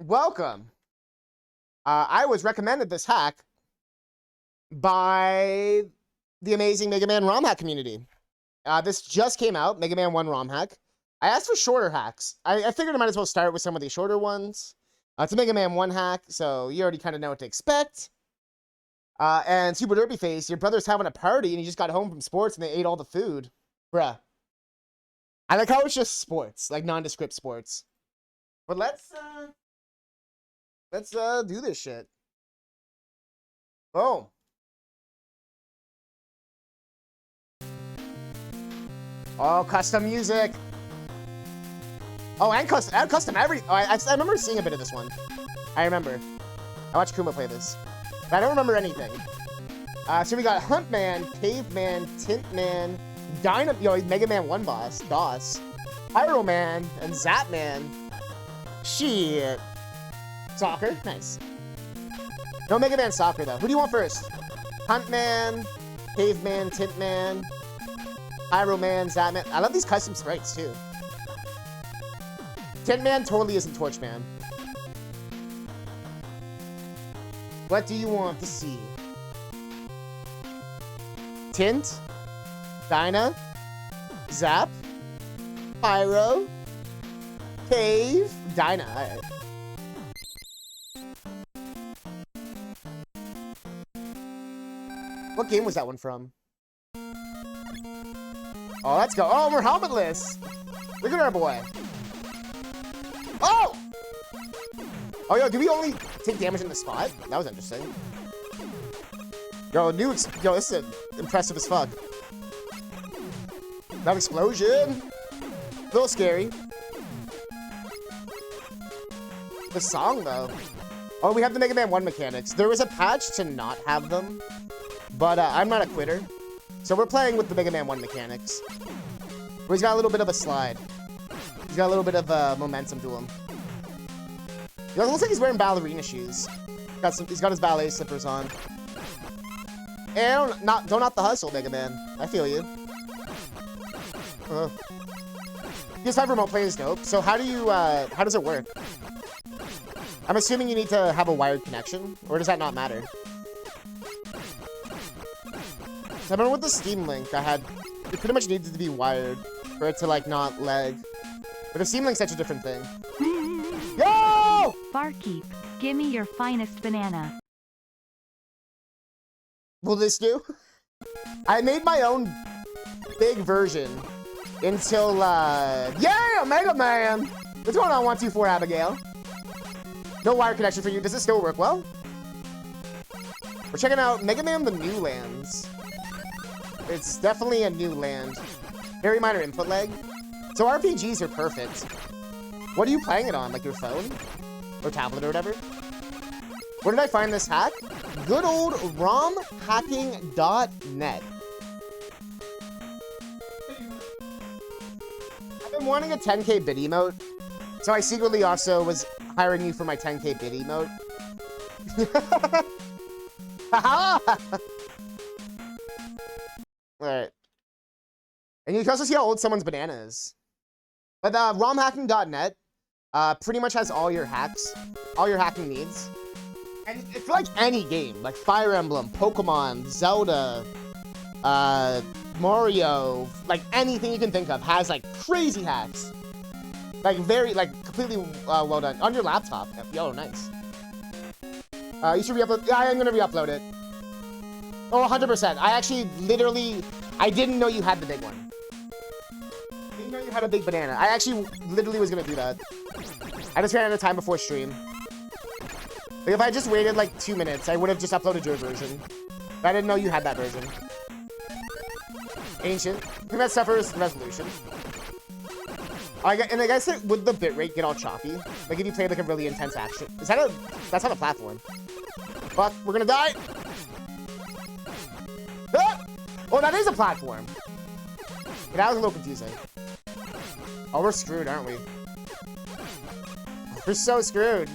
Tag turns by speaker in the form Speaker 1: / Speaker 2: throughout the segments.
Speaker 1: Welcome. I was recommended this hack by the amazing Mega Man ROM hack community. This just came out, Mega Man 1 ROM hack. I asked for shorter hacks. I figured I might as well start with some of the shorter ones. It's a Mega Man 1 hack, so you already kind of know what to expect. And Super Derpy Face, your brother's having a party and he just got home from sports and they ate all the food. Bruh. I like how it's just sports, like nondescript sports. But let's do this shit. Boom. Oh, custom music. Oh, and custom every. Oh, I remember seeing a bit of this one. I remember. I watched Kuma play this, but I don't remember anything. So we got Huntman, Caveman, Tintman, Mega Man 1 boss, DOS, Pyro Man, and Zapman. Shit. Soccer, nice. No Mega Man Soccer though. Who do you want first? Huntman, Caveman, Tintman, Pyro Man, Zapman. I love these custom sprites too. Tintman totally isn't Torchman. What do you want to see? Tint, Dyna, Zap, Pyro, Cave, Dyna. Alright. What game was that one from? Oh, let's go. Oh, we're helmetless. Look at our boy. Oh! Oh, yo, do we only take damage in the spot? That was interesting. Yo, this is impressive as fuck. That explosion. A little scary. The song, though. Oh, we have the Mega Man 1 mechanics. There was a patch to not have them, but I'm not a quitter. So we're playing with the Mega Man 1 mechanics. Where he's got a little bit of a slide. He's got a little bit of momentum to him. It looks like he's wearing ballerina shoes. He's got his ballet slippers on. And don't knock the hustle, Mega Man. I feel you. PS5 remote play is dope. So how does it work? I'm assuming you need to have a wired connection, or does that not matter? So I remember with the Steam Link, it pretty much needed to be wired for it to like not lag. But the Steam Link's such a different thing. Yo!
Speaker 2: Barkeep, give me your finest banana.
Speaker 1: Will this do? I made my own big version until, yeah, Mega Man! What's going on, 124 Abigail? No wire connection for you. Does it still work well? We're checking out Mega Man The New Lands. It's definitely a new land. Very minor input lag. So RPGs are perfect. What are you playing it on? Like your phone? Or tablet or whatever? Where did I find this hack? Good old romhacking.net. I've been wanting a 10k bit emote, so I secretly also was hiring you for my 10k bit emote. Alright. And you can also see how old someone's banana is. But romhacking.net pretty much has all your hacks, all your hacking needs. And it's like any game, like Fire Emblem, Pokemon, Zelda, Mario, like anything you can think of has like crazy hacks. Like completely well done. On your laptop. Yo, nice. You should re-upload. Yeah, I'm gonna re-upload it. Oh, 100%. I didn't know you had the big one. I didn't know you had a big banana. I actually literally was gonna do that. I just ran out of time before stream. Like, if I just waited like 2 minutes, I would have just uploaded your version. But I didn't know you had that version. Ancient. I think that suffers resolution. And I guess would the bitrate get all choppy? Like if you play like a really intense action. That's not a platform. Fuck, we're gonna die. Ah! Oh, that is a platform. But that was a little confusing. Oh, we're screwed, aren't we? We're so screwed.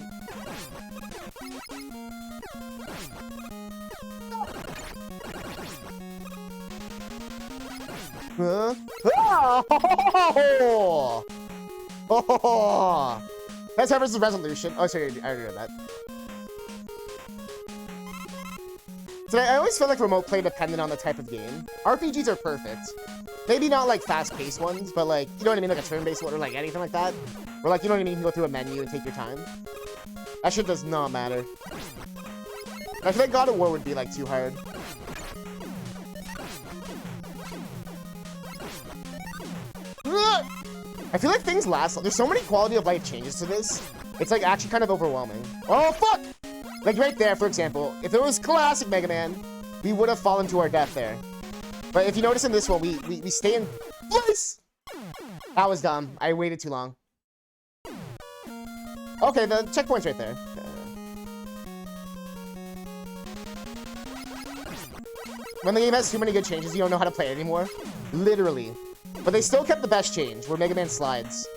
Speaker 1: Huh? Oh! Oh! That's versus resolution. Oh, sorry, I already read that. So I always feel like remote play dependent on the type of game. RPGs are perfect. Maybe not like fast-paced ones, but like, you know what I mean? Like a turn-based one or like anything like that. Or like, you know what I mean? You can go through a menu and take your time. That shit does not matter. I feel like God of War would be like too hard. I feel like things last. There's so many quality of life changes to this. It's like actually kind of overwhelming. Oh, fuck! Like right there, for example, if it was classic Mega Man, we would have fallen to our death there. But if you notice in this one, we stay in place. That was dumb. I waited too long. Okay, the checkpoint's right there. When the game has too many good changes, you don't know how to play it anymore. Literally. But they still kept the best change, where Mega Man slides.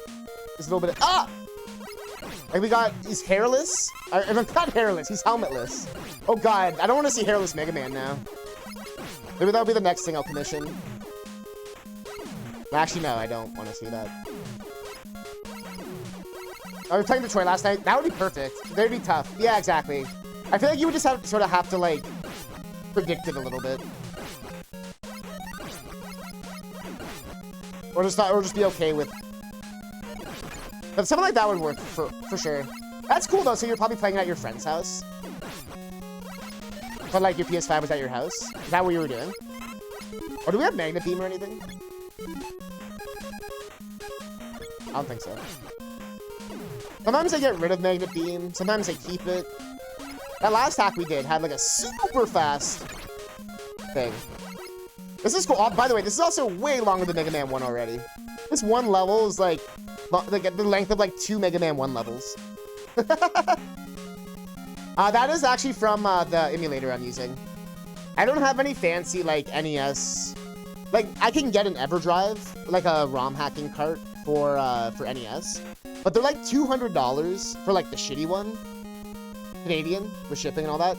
Speaker 1: There's a little bit of... Ah! Like, we got... He's hairless? Not hairless, he's helmetless. Oh, God. I don't want to see hairless Mega Man now. Maybe that'll be the next thing I'll commission. Actually, no, I don't want to see that. I was playing Detroit last night. That would be perfect. That'd be tough. Yeah, exactly. I feel like you would just have, sort of have to, like, predict it a little bit. Or just be okay with... But something like that would work for sure. That's cool, though, so you're probably playing at your friend's house. But, like, your PS5 was at your house? Is that what you were doing? Or do we have Magnet Beam or anything? I don't think so. Sometimes I get rid of Magnet Beam. Sometimes I keep it. That last hack we did had, like, a super fast thing. This is cool. Oh, by the way, this is also way longer than Mega Man 1 already. This one level is, like the length of, like, 2 Mega Man 1 levels. That is actually from the emulator I'm using. I don't have any fancy, like, NES. Like, I can get an EverDrive, like a ROM hacking cart for NES. But they're, like, $200 for, like, the shitty one. Canadian, with shipping and all that.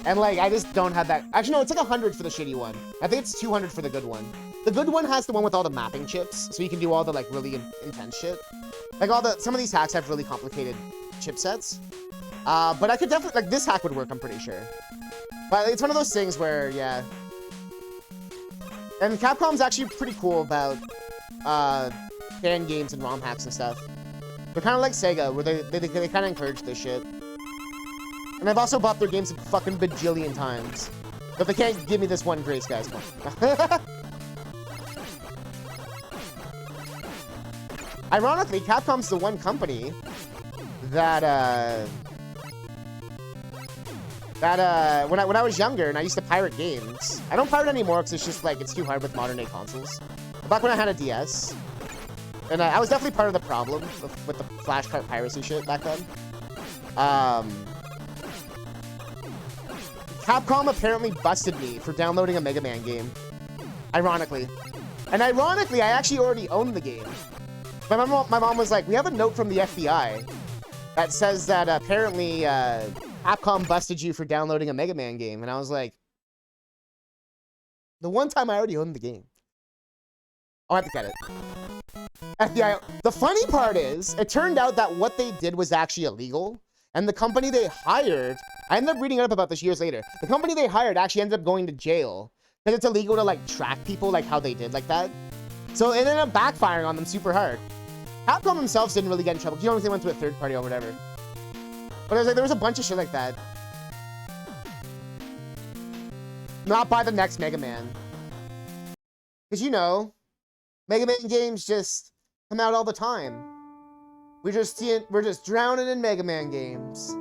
Speaker 1: And, like, I just don't have that. Actually, no, it's like $100 for the shitty one. I think it's $200 for the good one. The good one has the one with all the mapping chips, so you can do all the, like, really intense shit. Like, some of these hacks have really complicated chipsets. But I could definitely, like, this hack would work, I'm pretty sure. But it's one of those things where, yeah. And Capcom's actually pretty cool about, fan games and ROM hacks and stuff. They're kind of like Sega, where they kind of encourage this shit. And I've also bought their games a fucking bajillion times. But they can't give me this one grace, guys. Ironically, Capcom's the one company that, when I was younger and I used to pirate games. I don't pirate anymore because it's just, like, it's too hard with modern-day consoles. But back when I had a DS, and I was definitely part of the problem with the flashcard piracy shit back then. Capcom apparently busted me for downloading a Mega Man game. Ironically. And ironically, I actually already owned the game. My mom was like, we have a note from the FBI that says that apparently Capcom busted you for downloading a Mega Man game. And I was like, the one time I already owned the game. I'll have to get it. FBI. The funny part is, it turned out that what they did was actually illegal. And the company they hired, I ended up reading up about this years later. The company they hired actually ended up going to jail because it's illegal to, like, track people like how they did like that. So it ended up backfiring on them super hard. Capcom themselves didn't really get in trouble. You know, they went to a third party or whatever. But it was like, there was a bunch of shit like that. Not by the next Mega Man. Because, you know, Mega Man games just come out all the time. We're just drowning in Mega Man games.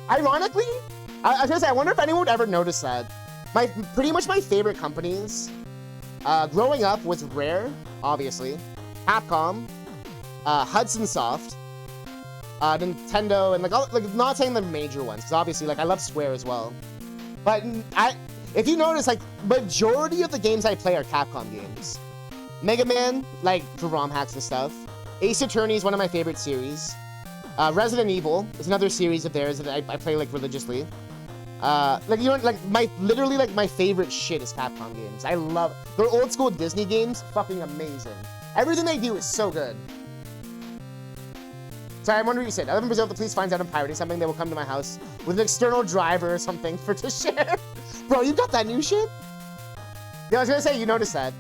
Speaker 1: Ironically, I was gonna say, I wonder if anyone would ever notice that. Pretty much my favorite companies, growing up was Rare, obviously, Capcom, Hudson Soft, Nintendo, and like not saying the major ones, because obviously, like, I love Square as well. But if you notice, like, majority of the games I play are Capcom games. Mega Man, like, for ROM hacks and stuff. Ace Attorney is one of my favorite series. Resident Evil is another series of theirs that I play, like, religiously. Like, you know, like, literally, like, my favorite shit is Capcom games. I love, their old school Disney games, fucking amazing. Everything they do is so good. Sorry, I'm wondering what you said. I live in Brazil. If the police finds out I'm pirating something, they will come to my house with an external driver or something to share. Bro, you got that new shit? Yeah, I was gonna say, you noticed that.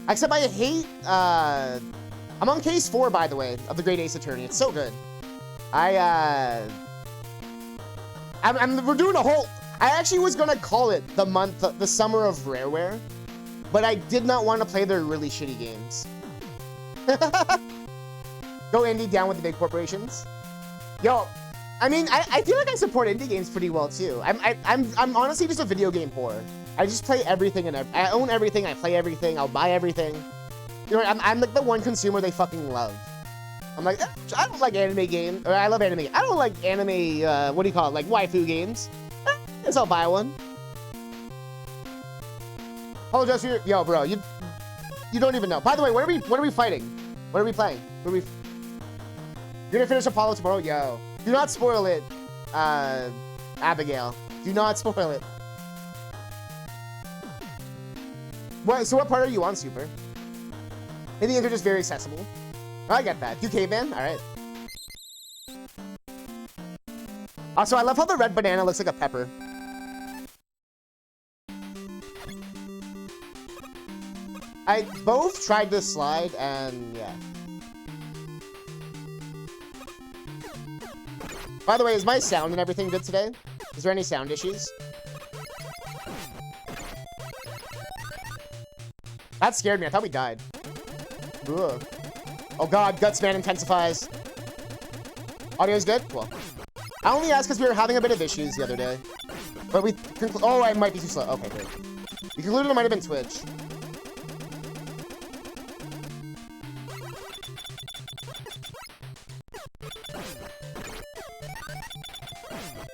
Speaker 1: Except I hate, I'm on case 4, by the way, of the Great Ace Attorney. It's so good. we're doing a whole, I actually was gonna call it the summer of Rareware, but I did not want to play their really shitty games. Go indie, down with the big corporations. Yo, I mean, I feel like I support indie games pretty well too. I'm honestly just a video game whore. I just play everything and I own everything. I play everything. I'll buy everything. You know, I'm like the one consumer they fucking love. I'm like, I don't like anime games. Or I love anime. I don't like anime. What do you call it? Like waifu games. Guess I'll buy one. Oh, just yo, bro, you don't even know. By the way, what are we fighting? What are we playing? You're gonna finish Apollo tomorrow? Yo. Do not spoil it, Abigail. Do not spoil it. So what part are you on, Super? Maybe they're just very accessible. Oh, I get that. You caveman? Alright. Also, I love how the red banana looks like a pepper. I both tried this slide, and yeah. By the way, is my sound and everything good today? Is there any sound issues? That scared me. I thought we died. Ugh. Oh god, Gutsman intensifies. Audio's good? Cool. I only asked because we were having a bit of issues the other day. But we oh, I might be too slow. Okay, great. We concluded it might have been Twitch.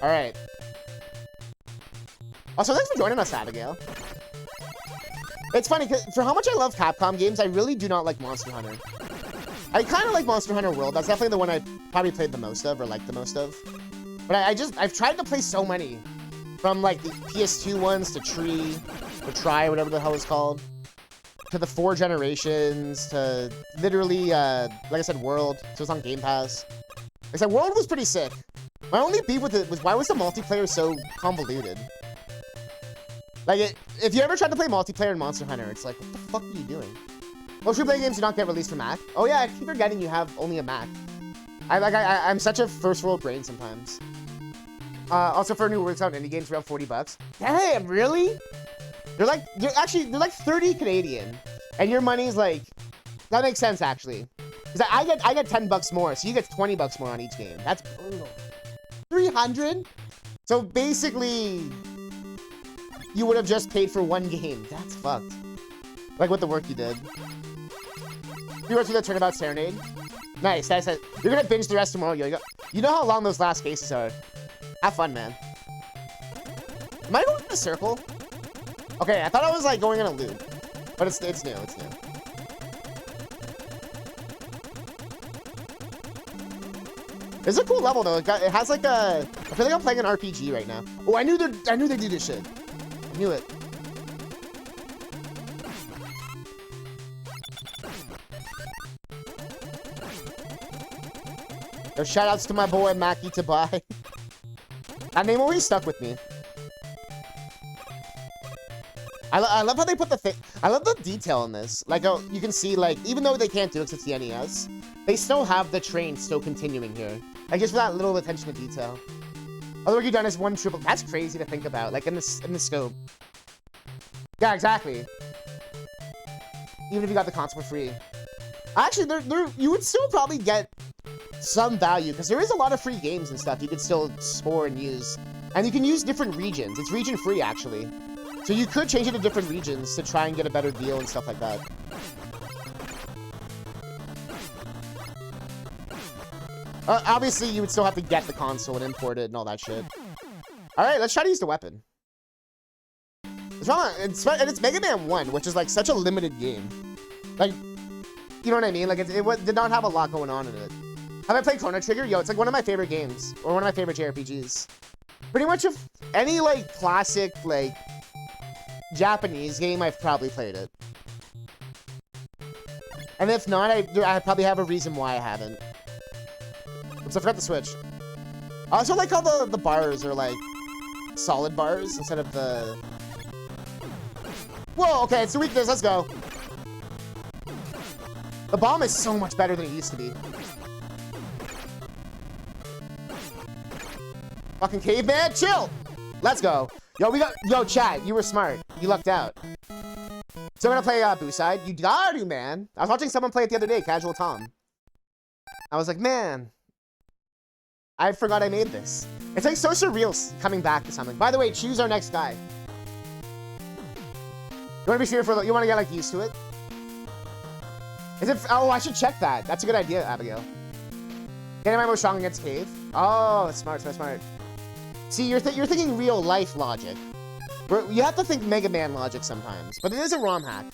Speaker 1: Alright. Also, thanks for joining us, Abigail. It's funny, because for how much I love Capcom games, I really do not like Monster Hunter. I kind of like Monster Hunter World. That's definitely the one I probably played the most of, or liked the most of. But I've tried to play so many. From, like, the PS2 ones to Tree, or Try, whatever the hell it's called. To the 4 generations, to literally, like I said, World. So it's on Game Pass. Like I said, World was pretty sick. My only beef with it was, why was the multiplayer so convoluted? Like, if you ever tried to play multiplayer in Monster Hunter, it's like, what the fuck are you doing? Most AAA games do not get released for Mac. Oh yeah, I keep forgetting you have only a Mac. I'm such a first world brain sometimes. Also for new words out indie games, around $40. Damn, really? They're like 30 Canadian, and your money's like, that makes sense actually. Cause I get $10 more, so you get $20 more on each game. That's brutal. 300? So basically, you would have just paid for one game. That's fucked. Like with the work you did. You went through the Turnabout Serenade? Nice, nice. You're gonna binge the rest tomorrow. You know how long those last cases are. Have fun, man. Am I going in a circle? Okay, I thought I was like going in a loop. But it's new, it's new. It's a cool level though. It has like a, I feel like I'm playing an RPG right now. Oh, I knew they do this shit. I knew it. Yo, shoutouts to my boy Mackie Tabai. That name always stuck with me. I love how they put the thing. I love the detail in this. Like, oh, you can see, like, even though they can't do it 'cause it's the NES, they still have the train still continuing here. Like, just for that little attention to detail. All the work you've done is one triple. That's crazy to think about. Like, in the scope. Yeah, exactly. Even if you got the console for free. Actually, you would still probably get some value, because there is a lot of free games and stuff you could still score and use. And you can use different regions. It's region free, actually. So you could change it to different regions to try and get a better deal and stuff like that. Obviously, you would still have to get the console and import it and all that shit. Alright, let's try to use the weapon. It's Mega Man 1, which is like such a limited game. Like, you know what I mean? Like, it did not have a lot going on in it. Have I played Chrono Trigger? Yo, it's like one of my favorite games. Or one of my favorite JRPGs. Pretty much if any, like, classic, like, Japanese game, I've probably played it. And if not, I probably have a reason why I haven't. Oops, I forgot the switch. I also like how the bars are, like, solid bars instead of the... Whoa, okay, it's a weakness, let's go. The bomb is so much better than it used to be. Fucking caveman, chill! Let's go. Yo, chat, you were smart. You lucked out. So I'm gonna play Booside. You gotta do, man. I was watching someone play it the other day, Casual Tom. I was like, man, I forgot I made this. It's like so surreal coming back to something. By the way, choose our next guy. You wanna be fearful? You wanna get like used to it? Is it? Oh, I should check that. That's a good idea, Abigail. Getting my most strong against Cave. Oh, smart. See, you're thinking real life logic. You have to think Mega Man logic sometimes, but it is a ROM hack.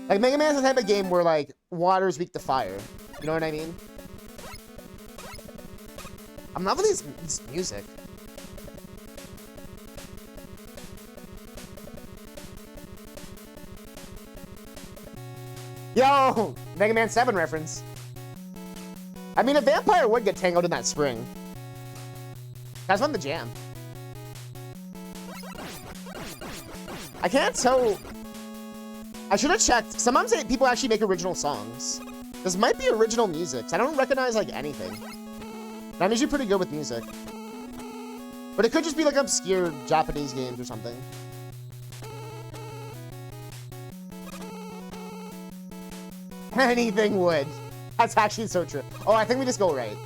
Speaker 1: Like, Mega Man's the type of game where, like, water's weak to fire. You know what I mean? I'm loving this music. Yo! Mega Man 7 reference. I mean, a vampire would get tangled in that spring. That's one the jam. I can't tell. I should have checked. Sometimes people actually make original songs. This might be original music. I don't recognize like anything. And I'm usually pretty good with music. But it could just be like obscure Japanese games or something. Anything would. That's actually so true. Oh, I think we just go right.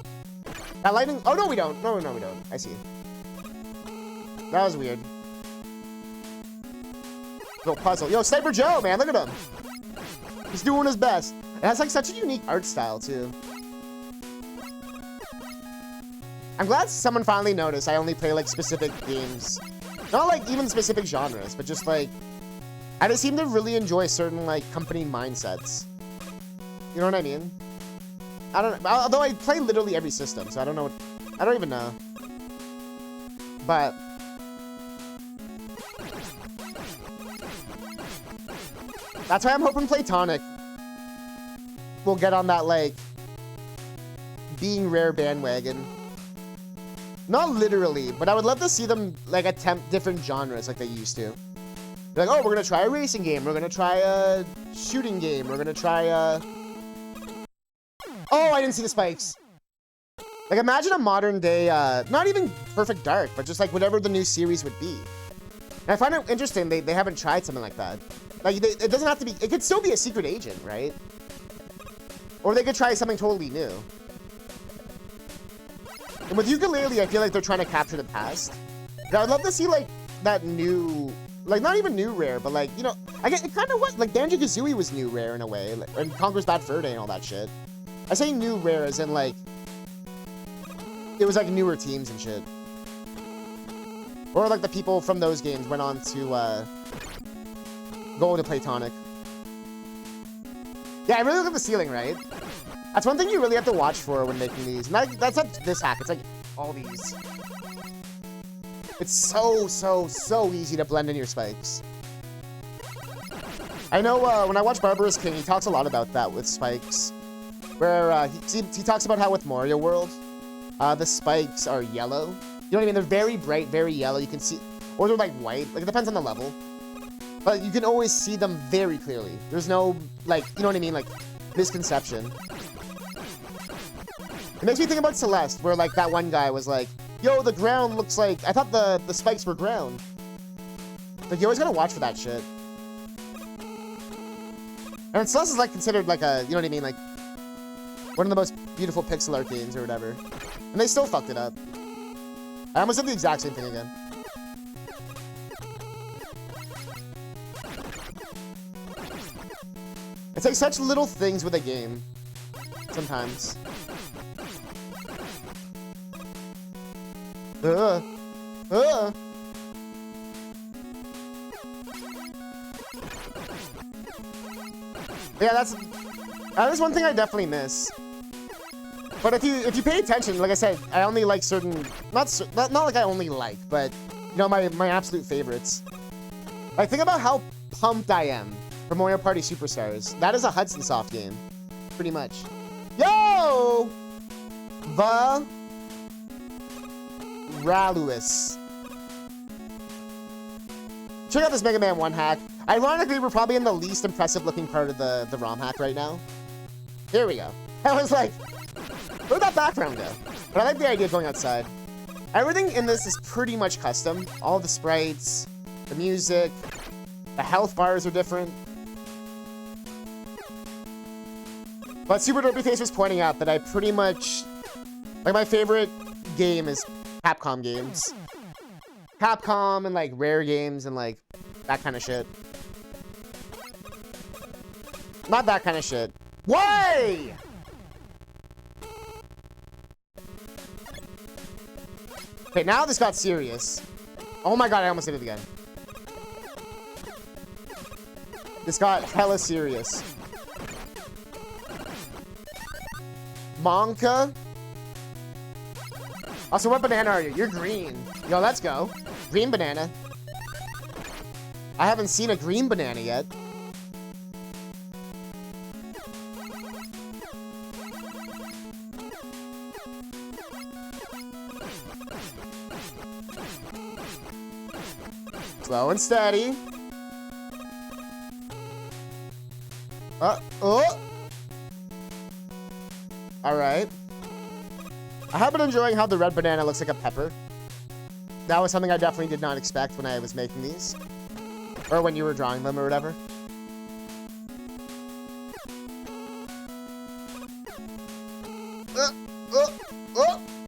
Speaker 1: That lightning... Oh, no, we don't. No, we don't. I see. That was weird. Little puzzle. Yo, Sniper Joe, man. Look at him. He's doing his best. It has, like, such a unique art style, too. I'm glad someone finally noticed I only play, like, specific games. Not, like, even specific genres, but just, like... I just seem to really enjoy certain, like, company mindsets. You know what I mean? I don't know. Although I play literally every system, so I don't know. I don't even know. But that's why I'm hoping Playtonic will get on that, like, being rare bandwagon. Not literally, but I would love to see them, like, attempt different genres like they used to. They're like, oh, we're gonna try a racing game. We're gonna try a shooting game. We're gonna try a... Oh, I didn't see the spikes. Like, imagine a modern day, not even Perfect Dark, but just like whatever the new series would be. And I find it interesting they haven't tried something like that. Like, it doesn't have to be, it could still be a secret agent, right? Or they could try something totally new. And with Yooka-Laylee, I feel like they're trying to capture the past. And I would love to see, like, that new, like, not even new rare, but like, you know, I guess it kind of was, like, Banjo-Kazooie was new rare in a way, like, and Conker's Bad Fur Day and all that shit. I say new rare as in, like, it was, like, newer teams and shit. Or, like, the people from those games went on to, go to Playtonic. Yeah, I really look at the ceiling, right? That's one thing you really have to watch for when making these. That's not this hack, it's, like, all these. It's so easy to blend in your spikes. I know, when I watch Barbarous King, he talks a lot about that with spikes. Where he talks about how with Mario World, the spikes are yellow. You know what I mean? They're very bright, very yellow. You can see, or they're like white. Like, it depends on the level. But you can always see them very clearly. There's no, like, you know what I mean? Like, misconception. It makes me think about Celeste, where, like, that one guy was like, yo, the ground looks like, I thought the spikes were ground. Like, you always gotta watch for that shit. And Celeste is, like, considered, like, a, you know what I mean? Like, one of the most beautiful pixel art games or whatever. And they still fucked it up. I almost did the exact same thing again. It's like such little things with a game. Sometimes. Yeah, that is one thing I definitely miss. But if you pay attention, like I said, I only like certain, not like I only like, but you know, my absolute favorites. Like, think about how pumped I am for Mario Party Superstars. That is a Hudson Soft game, pretty much. Yo! Raluis. Check out this Mega Man 1 hack. Ironically, we're probably in the least impressive looking part of the ROM hack right now. Here we go. I was like, where'd that background go? But I like the idea of going outside. Everything in this is pretty much custom. All the sprites, the music, the health bars are different. But Super Derpy Face was pointing out that I pretty much, like, my favorite game is Capcom games. Capcom and, like, Rare games and, like, that kind of shit. Not that kind of shit. Why? Okay, now this got serious. Oh my god, I almost did it again. This got hella serious. Monka? Also, what banana are you? You're green. Yo, let's go. Green banana. I haven't seen a green banana yet. Slow and steady. Oh! Alright. I have been enjoying how the red banana looks like a pepper. That was something I definitely did not expect when I was making these. Or when you were drawing them or whatever.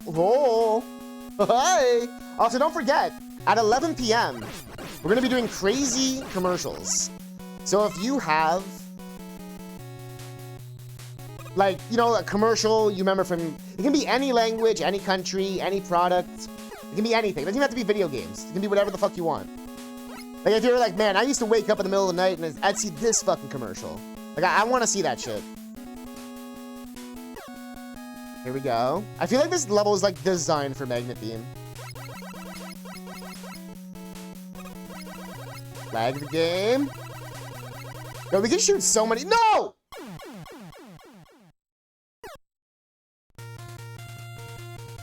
Speaker 1: Oh! Hi! Also, don't forget, at 11 p.m., we're going to be doing crazy commercials. So if you have, like, you know, a commercial you remember from, it can be any language, any country, any product. It can be anything. It doesn't even have to be video games. It can be whatever the fuck you want. Like, if you're like, man, I used to wake up in the middle of the night and I'd see this fucking commercial. Like, I want to see that shit. Here we go. I feel like this level is, like, designed for Magnet Beam. Lag the game. Yo, we can shoot so many. No!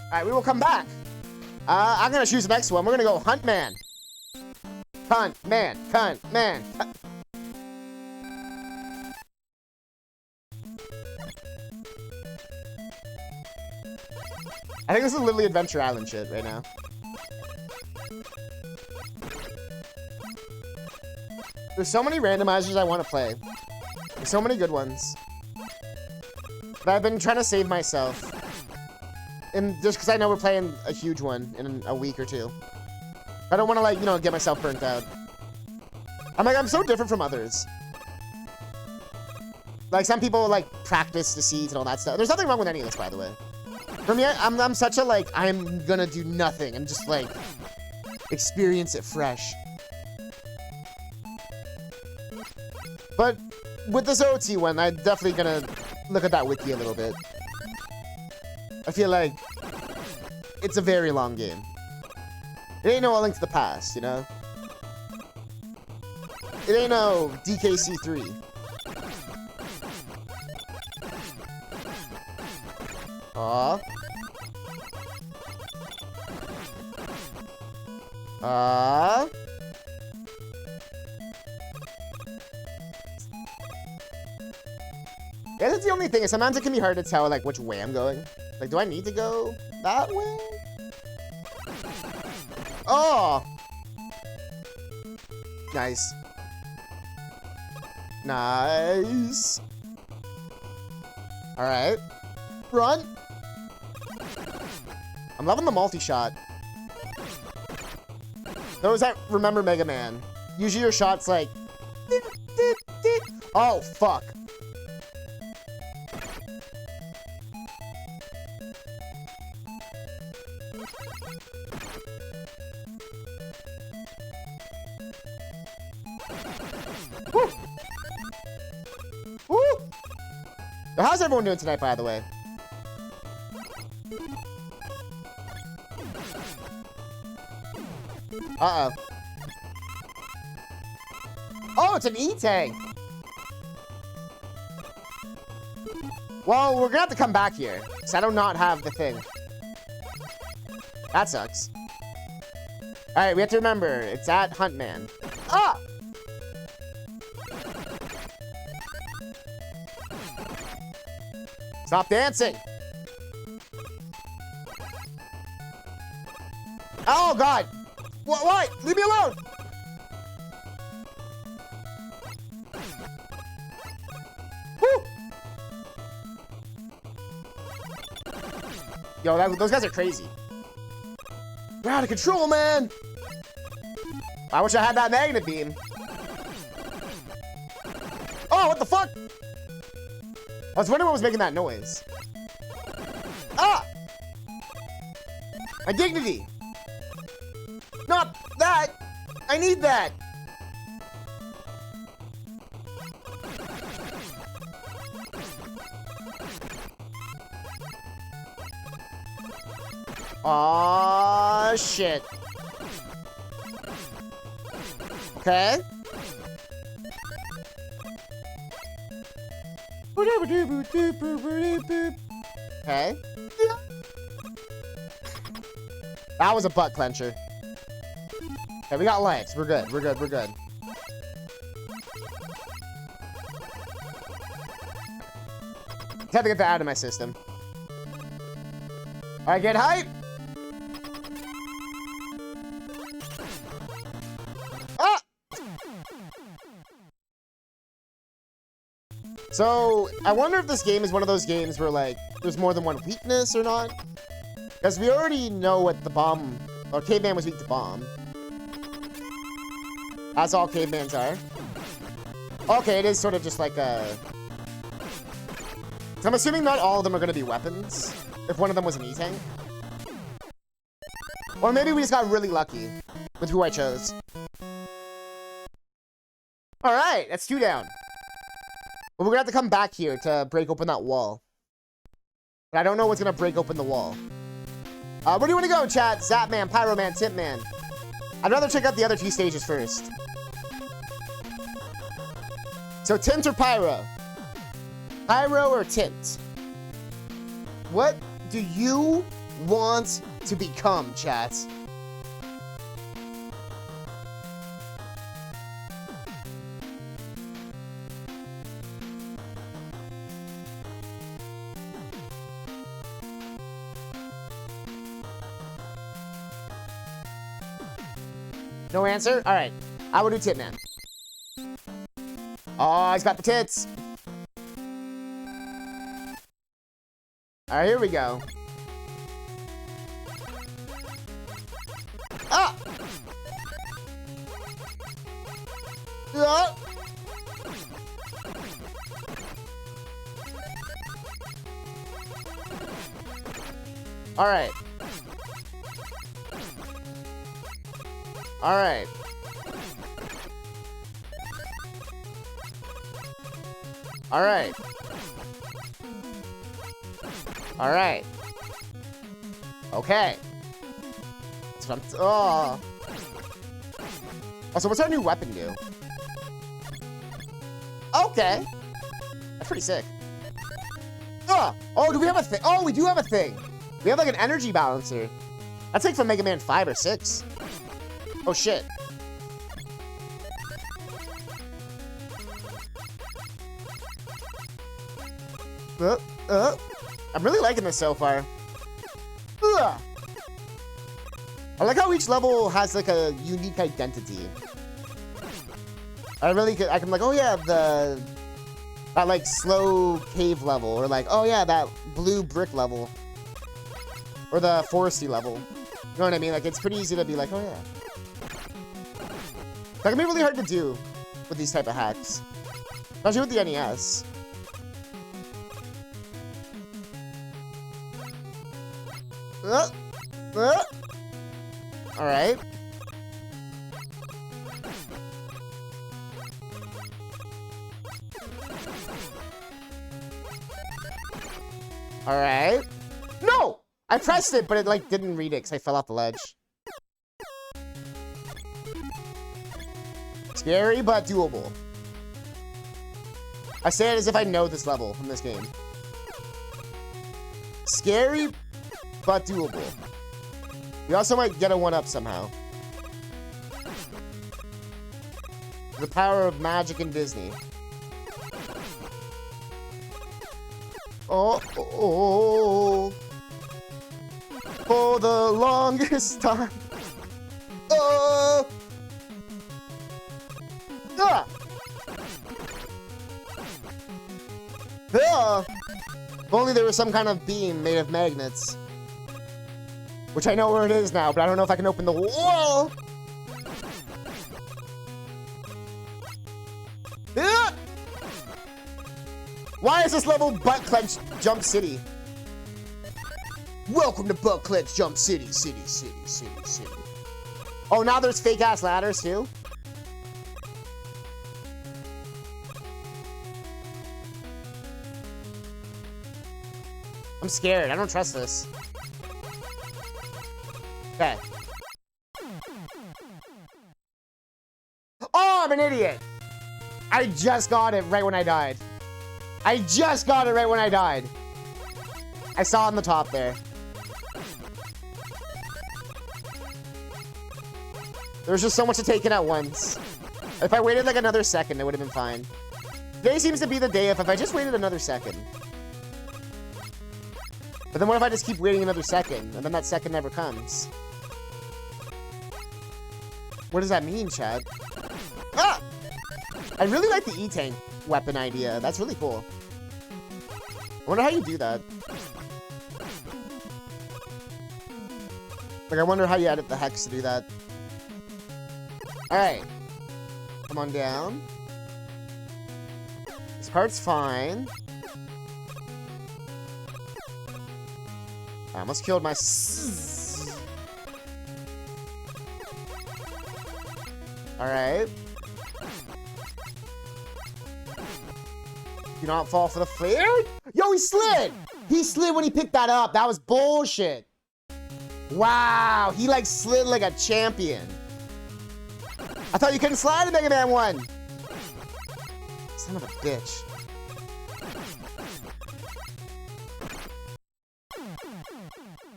Speaker 1: Alright, we will come back. I'm gonna choose the next one. We're gonna go Hunt Man. Hunt Man. Hunt Man. I think this is literally Adventure Island shit right now. There's so many randomizers I want to play. There's so many good ones. But I've been trying to save myself. And just because I know we're playing a huge one in a week or two. I don't want to, like, you know, get myself burnt out. I'm so different from others. Like, some people, like, practice the seeds and all that stuff. There's nothing wrong with any of this, by the way. For me, I'm such a, like, I'm gonna do nothing and just, like, experience it fresh. But with this OT one, I'm definitely gonna look at that wiki a little bit. I feel like it's a very long game. It ain't no A Link to the Past, you know? It ain't no DKC 3. Aw. Aw. Yeah, that's the only thing. Sometimes it can be hard to tell, like, which way I'm going. Like, do I need to go that way? Oh! Nice. Nice. Alright. Run! I'm loving the multi-shot. Those that remember Mega Man. Usually your shot's like... Oh, fuck. Woo! Woo! How's everyone doing tonight, by the way? Uh-oh. Oh, it's an E-tank. Well, we're gonna have to come back here, because I do not have the thing. That sucks. Alright, we have to remember, it's at Huntman. Ah! Stop dancing! Oh, God! What? Leave me alone! Woo! Yo, those guys are crazy. We're out of control, man! I wish I had that magnet beam. Oh, what the fuck? I was wondering what was making that noise. Ah! My dignity! Not that! I need that! Aw, shit. Okay. Okay. That was a butt clencher. Okay, we got legs. We're good. We're good. We're good. Just have to get that out of my system. Alright, get hype! Ah! So, I wonder if this game is one of those games where, like, there's more than one weakness or not. Because we already know what the bomb... Or Caveman was weak to bomb. As all Cavemans are. Okay, it is sort of just like a... So I'm assuming not all of them are going to be weapons. If one of them was an E-tank. Or maybe we just got really lucky with who I chose. Alright, that's 2 down. But we're gonna have to come back here to break open that wall. But I don't know what's gonna break open the wall. Where do you want to go, chat? Zapman, Pyroman, Tipman. I'd rather check out the other 2 stages first. So, Tint or Pyro? Pyro or Tint? What do you want to become, chat? No answer? Alright. I will do Titman. Oh, he's got the tits. Alright, here we go. Ah! Ah! Alright. Alright. Alright. Alright. Okay. That's what I'm... Oh. Also, what's our new weapon do? Okay. That's pretty sick. Oh! Oh, do we have a thing? Oh, we do have a thing. We have like an energy balancer. That's like from Mega Man 5 or 6. Oh, shit. I'm really liking this so far. Ugh. I like how each level has like a unique identity. I can like, oh yeah, that like slow cave level, or like, oh yeah, that blue brick level, or the foresty level. You know what I mean? Like, it's pretty easy to be like, oh yeah. That can be really hard to do with these type of hacks, especially with the NES. Alright. Alright. No! I pressed it, but it like didn't read it because I fell off the ledge. Scary, but doable. I say it as if I know this level from this game. Scary, but doable. We also might get a 1-up somehow. The power of magic in Disney. Oh, oh, oh. For the longest time. Oh! Ah! Ah! If only there was some kind of beam made of magnets. Which I know where it is now, but I don't know if I can open the wall. Ah! Why is this level Butt Clench Jump City? Welcome to Butt Clench Jump City, city. Oh, now there's fake-ass ladders, too? I'm scared. I don't trust this. Okay. Oh, I'm an idiot! I just got it right when I died. I just got it right when I died. I saw it on the top there. There's just so much to take in at once. If I waited like another second, it would have been fine. Today seems to be the day if I just waited another second. But then what if I just keep waiting another second, and then that second never comes? What does that mean, Chad? Ah! I really like the E-Tank weapon idea. That's really cool. I wonder how you do that. Like, I wonder how you edit the hex to do that. Alright. Come on down. This part's fine. I almost killed my... Alright. Do not fall for the flare. Yo, he slid! He slid when he picked that up. That was bullshit. Wow, he like slid like a champion. I thought you couldn't slide in Mega Man 1. Son of a bitch.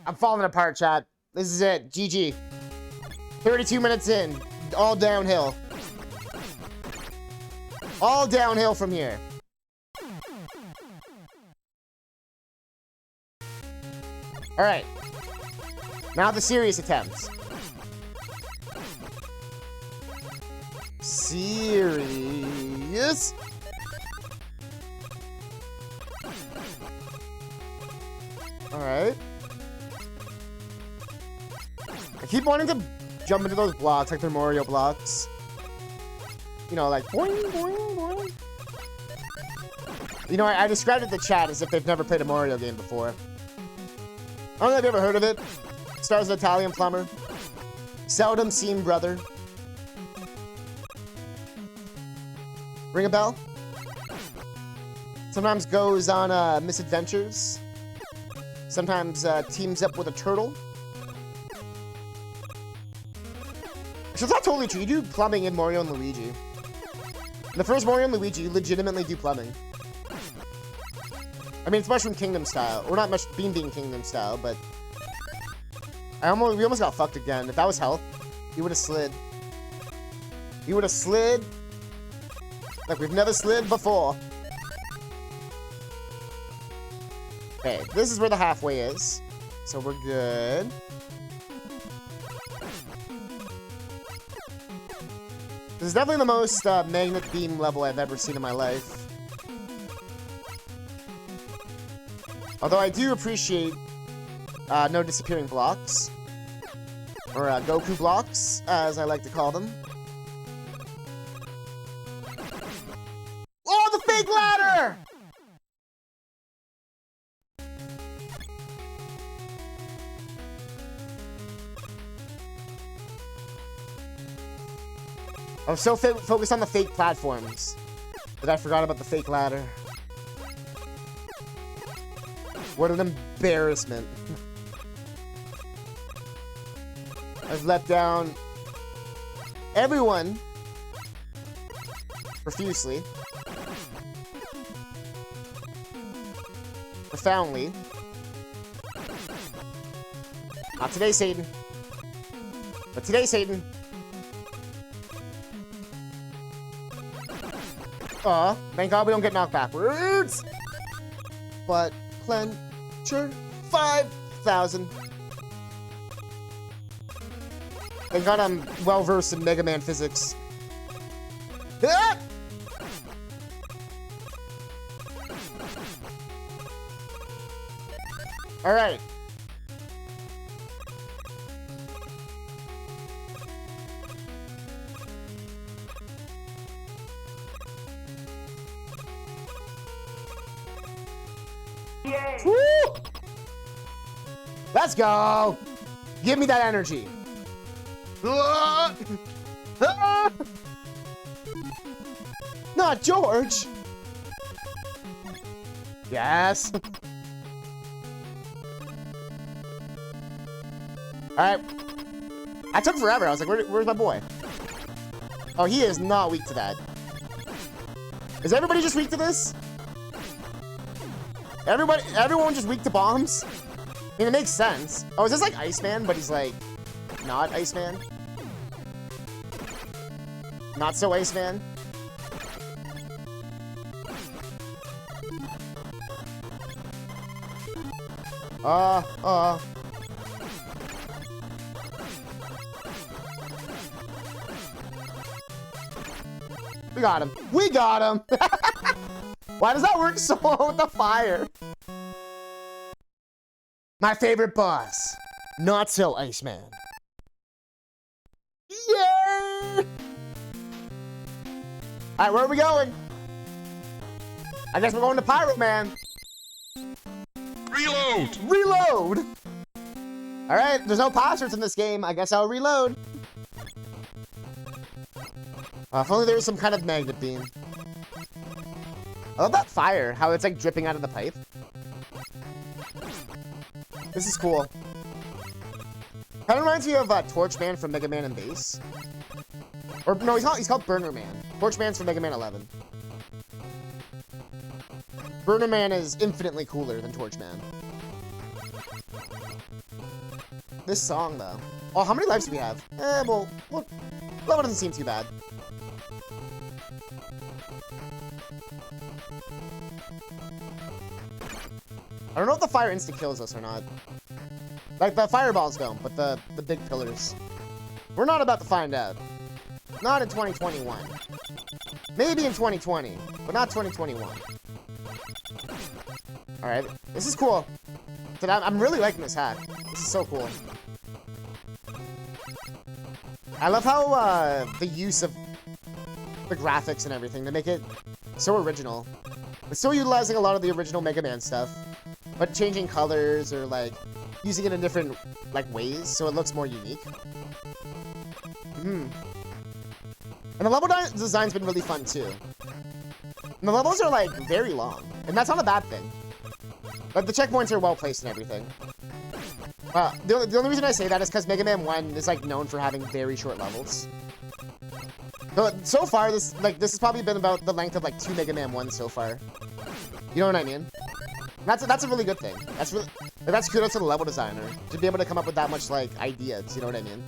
Speaker 1: I'm falling apart, chat. This is it. GG. 32 minutes in. All downhill. All downhill from here. Alright. Now the serious attempts. Serious? Alright. I keep wanting to jump into those blocks like they're Mario blocks. You know, like boing, boing, boing. You know, I described it to chat as if they've never played a Mario game before. I don't know if you've ever heard of it. Stars an Italian plumber. Seldom seen brother. Ring a bell? Sometimes goes on misadventures. Sometimes teams up with a turtle. So it's not totally true. You do plumbing in Mario and Luigi. In the first Mario and Luigi, you legitimately do plumbing. I mean, it's Mushroom Kingdom style. Or not Bean Kingdom style, but... we almost got fucked again. If that was health, he would have slid. He would have slid like we've never slid before. Okay, this is where the halfway is. So we're good. This is definitely the most magnet beam level I've ever seen in my life. Although I do appreciate no disappearing blocks. Or Goku blocks, as I like to call them. Oh, the fake ladder! I was so focused on the fake platforms that I forgot about the fake ladder. What an embarrassment. I've let down everyone Profusely. Profoundly. Not today, Satan. But today, Satan. Thank God we don't get knocked backwards. But clencher 5,000. Thank God I'm well versed in Mega Man physics. Ah! All right. Woo! Let's go. Give me that energy. Ah! Ah! Not George. Yes. Alright. I took forever. I was like, where's my boy? Oh, he is not weak to that. Is everybody just weak to this? Everyone just weak to bombs? I mean, it makes sense. Oh, is this like Iceman, but he's like, not Iceman? Not so Iceman? We got him. We got him! Why does that work so well with the fire? My favorite boss. Not so Iceman. Yay! Alright, where are we going? I guess we're going to Pyro Man.
Speaker 3: Reload!
Speaker 1: Reload! Alright, there's no passwords in this game. I guess I'll reload. If only there was some kind of magnet beam. I love that fire, how it's like dripping out of the pipe. This is cool. Kind of reminds me of Torchman from Mega Man and Bass. Or no, he's called Burner Man. Torchman's from Mega Man 11. Burner Man is infinitely cooler than Torchman. This song though. Oh, how many lives do we have? Well, level doesn't seem too bad. I don't know if the fire insta kills us or not. Like, the fireballs don't, but the big pillars. We're not about to find out. Not in 2021. Maybe in 2020, but not 2021. Alright, this is cool. But I'm really liking this hack. This is so cool. I love how the use of the graphics and everything, they make it so original. It's still utilizing a lot of the original Mega Man stuff, but changing colors or like using it in different like ways so it looks more unique. And the level design's been really fun too. And the levels are like very long, and that's not a bad thing. But the checkpoints are well placed and everything. The only reason I say that is because Mega Man 1 is like known for having very short levels. So far, this has probably been about the length of like 2 Mega Man 1s so far. You know what I mean? That's a really good thing. That's kudos to the level designer to be able to come up with that much like ideas. You know what I mean?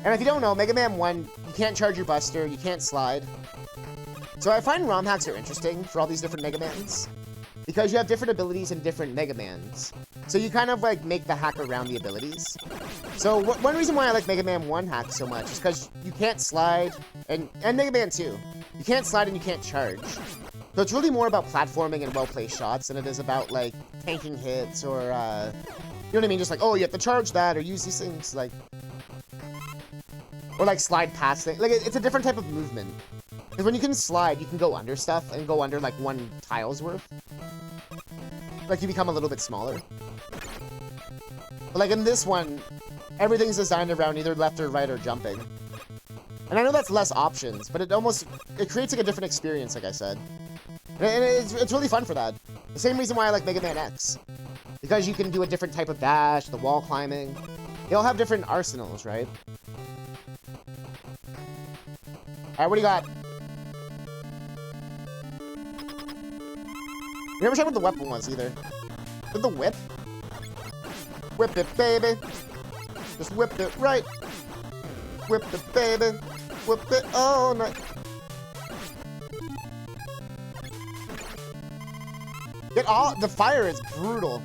Speaker 1: And if you don't know, Mega Man 1, you can't charge your Buster, you can't slide. So I find ROM hacks are interesting for all these different Mega Mans, because you have different abilities in different Mega Mans. So you kind of like make the hack around the abilities. So one reason why I like Mega Man 1 hacks so much is because you can't slide, and Mega Man 2, you can't slide and you can't charge. So it's really more about platforming and well-placed shots than it is about like tanking hits or, you know what I mean? Just like, oh, you have to charge that or use these things, like, or like slide past things. Like it's a different type of movement. Because when you can slide, you can go under stuff and go under like 1 tile's worth. Like you become a little bit smaller. But like in this one, everything's designed around either left or right or jumping. And I know that's less options, but it creates like a different experience, like I said. And it's really fun for that. The same reason why I like Mega Man X. Because you can do a different type of dash, the wall climbing. They all have different arsenals, right? Alright, what do you got? You never checked what the weapon was either. With the whip? Whip it, baby. Just whip it right. Whip it, baby. Whip it all night. Get all the fire is brutal.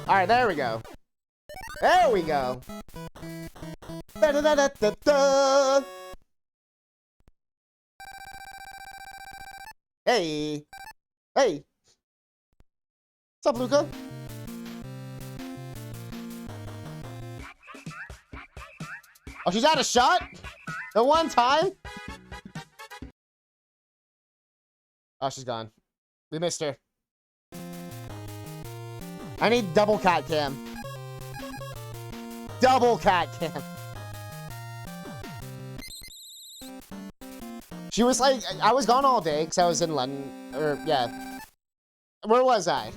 Speaker 1: Alright, there we go. There we go. Da da da da da da. Hey. Hey. What's up, Luca? Oh, she's out of shot? The one time? Oh, she's gone. We missed her. I need double cat cam. Double cat cam. She was like, I was gone all day because I was in London, or yeah. Where was I?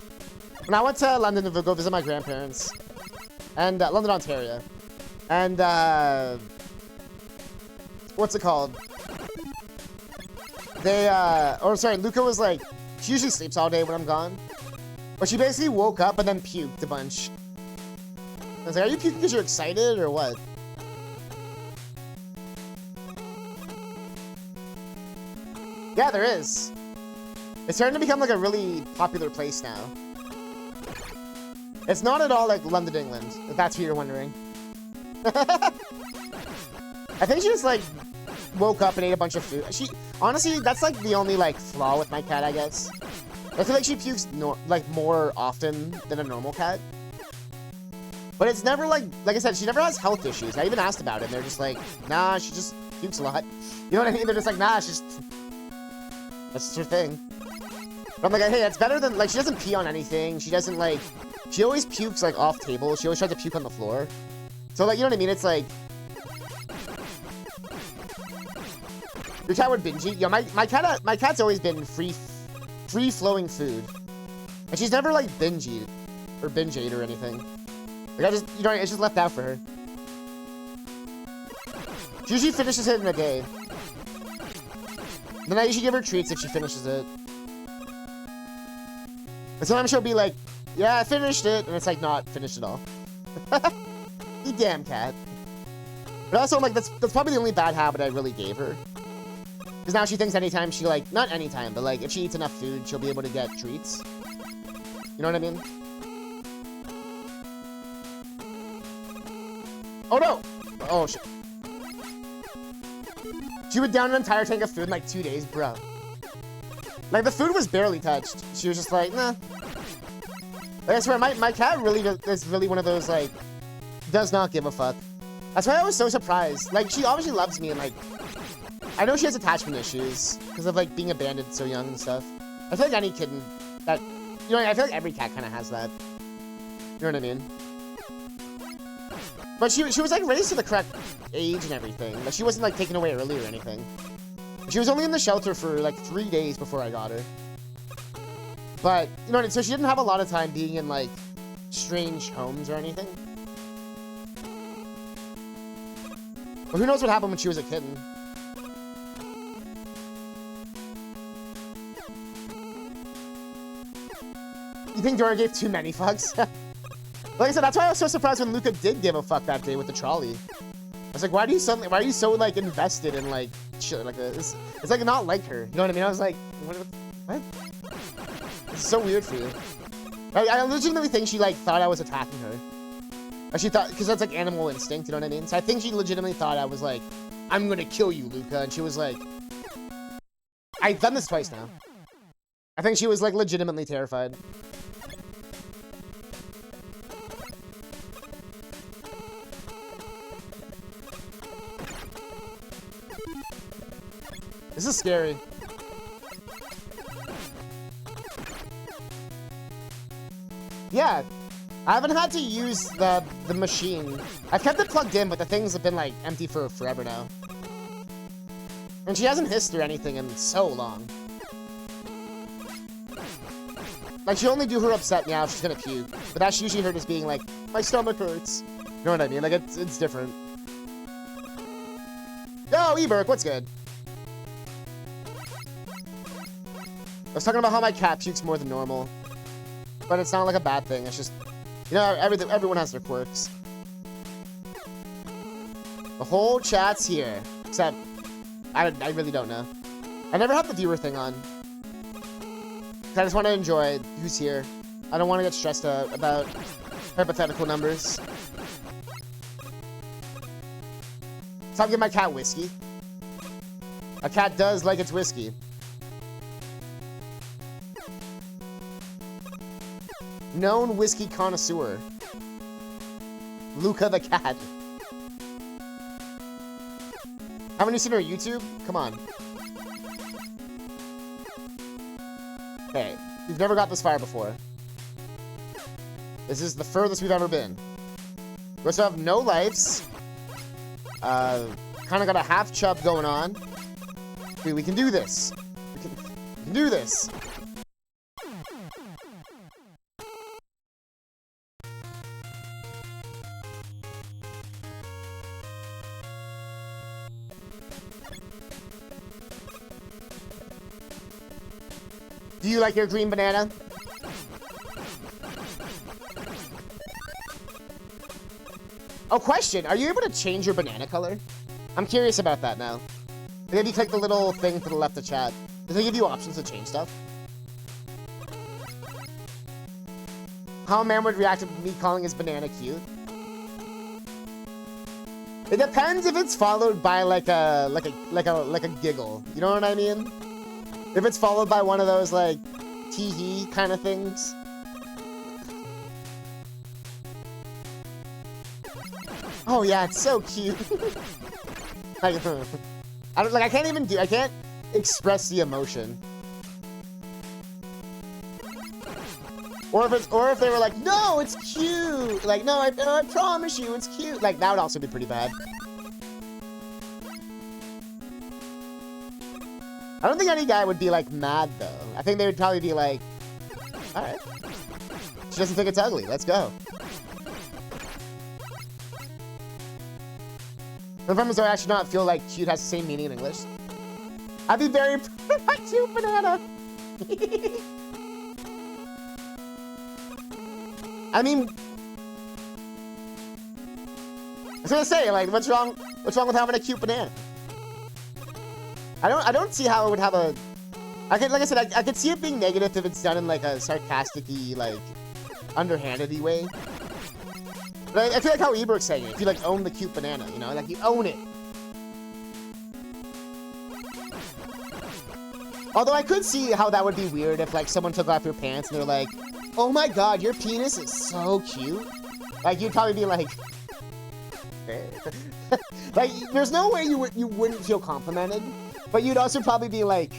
Speaker 1: When I went to London to go visit my grandparents. And, London, Ontario. And, what's it called? They, or sorry, Luca was like, she usually sleeps all day when I'm gone. But she basically woke up and then puked a bunch. I was like, are you puking because you're excited or what? Yeah, there is. It's starting to become like a really popular place now. It's not at all like London, England, if that's what you're wondering. I think she just like woke up and ate a bunch of food. Honestly, that's like the only like flaw with my cat, I guess. I feel like she pukes like more often than a normal cat. But it's never like I said, she never has health issues. I even asked about it and they're just like, nah, she just pukes a lot. You know what I mean? They're just like, nah, that's just her thing. But I'm like, hey, it's better than, like, she doesn't pee on anything. She doesn't like, she always pukes like off table. She always tries to puke on the floor. So like, you know what I mean? It's like, your cat would binge eat. Yo, my cat's always been free-flowing food. And she's never, like, binge ate or anything. Like, I just, you know, it's just left out for her. She usually finishes it in a day. Then I usually give her treats if she finishes it. But sometimes she'll be like, yeah, I finished it. And it's like, not finished at all. You damn cat. But also, I'm like, that's probably the only bad habit I really gave her. Because now she thinks anytime she, like, not anytime, but, like, if she eats enough food, she'll be able to get treats. You know what I mean? Oh, no! Oh, shit. She would down an entire tank of food in, like, 2 days, bro. Like, the food was barely touched. She was just like, nah. Like, I swear, my cat really is really one of those, like, does not give a fuck. That's why I was so surprised. Like, she obviously loves me, and, like, I know she has attachment issues because of, like, being abandoned so young and stuff. I feel like any kitten that, you know, I feel like every cat kind of has that. You know what I mean? But she was, like, raised to the correct age and everything. Like, she wasn't, like, taken away early or anything. She was only in the shelter for, like, 3 days before I got her. But, you know, so she didn't have a lot of time being in, like, strange homes or anything. But who knows what happened when she was a kitten. You think Dora gave too many fucks? Like I said, that's why I was so surprised when Luca did give a fuck that day with the trolley. I was like, why are you so, like, invested in, like, shit like this? It's, like, not like her. You know what I mean? I was like, what? It's so weird for you. I legitimately think she, like, thought I was attacking her. Or she thought, because that's, like, animal instinct, you know what I mean? So I think she legitimately thought I was like, I'm gonna kill you, Luca. And she was like, I've done this twice now. I think she was, like, legitimately terrified. This is scary. Yeah, I haven't had to use the machine. I've kept it plugged in, but the things have been, like, empty for forever now. And she hasn't hissed or anything in so long. Like, she'll only do her upset meow if she's gonna puke. But that's usually her just being like, my stomach hurts. You know what I mean? Like, it's different. Yo, Eberk, what's good? I was talking about how my cat pukes more than normal. But it's not like a bad thing. It's just, you know, everyone has their quirks. The whole chat's here. Except, I really don't know. I never have the viewer thing on. I just want to enjoy who's here. I don't want to get stressed out about hypothetical numbers. Stop giving my cat whiskey. A cat does like its whiskey. Known whiskey connoisseur. Luca the cat. Haven't you seen her on YouTube? Come on. Okay, we've never got this far before. This is the furthest we've ever been. We also have no lives. Kind of got a half chub going on. We can do this. We can do this. Do you like your green banana? Oh, question. Are you able to change your banana color? I'm curious about that now. Maybe you click the little thing to the left of chat. Does it give you options to change stuff? How a man would react to me calling his banana cute? It depends if it's followed by like a giggle. You know what I mean? If it's followed by one of those, like, tee-hee kind of things. Oh, yeah, it's so cute. I can't express the emotion. Or if they were like, no, it's cute. Like, no, I promise you, it's cute. Like, that would also be pretty bad. I don't think any guy would be, like, mad, though. I think they would probably be like, alright. She doesn't think it's ugly. Let's go. Sometimes I actually not feel like cute has the same meaning in English. I'd be very my cute banana. I mean, I was gonna say, like, what's wrong with having a cute banana? I don't see how it would have a... like I said, I could see it being negative if it's done in, like, a sarcastic-y, like, underhanded-y way. But I feel like how Eberk's saying it. If you, like, own the cute banana, you know? Like, you own it. Although I could see how that would be weird if, like, someone took off your pants and they're like, oh my god, your penis is so cute. Like, you'd probably be like... like, there's no way you wouldn't feel complimented. But you'd also probably be like,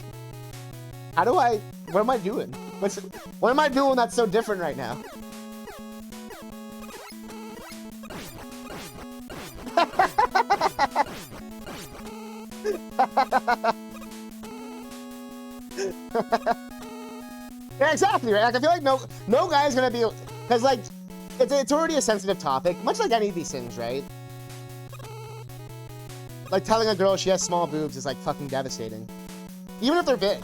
Speaker 1: what am I doing? What am I doing that's so different right now? Yeah, exactly, right? Like, I feel like no guy's gonna be, because, like, it's already a sensitive topic, much like any of these things, right? Like, telling a girl she has small boobs is, like, fucking devastating. Even if they're big.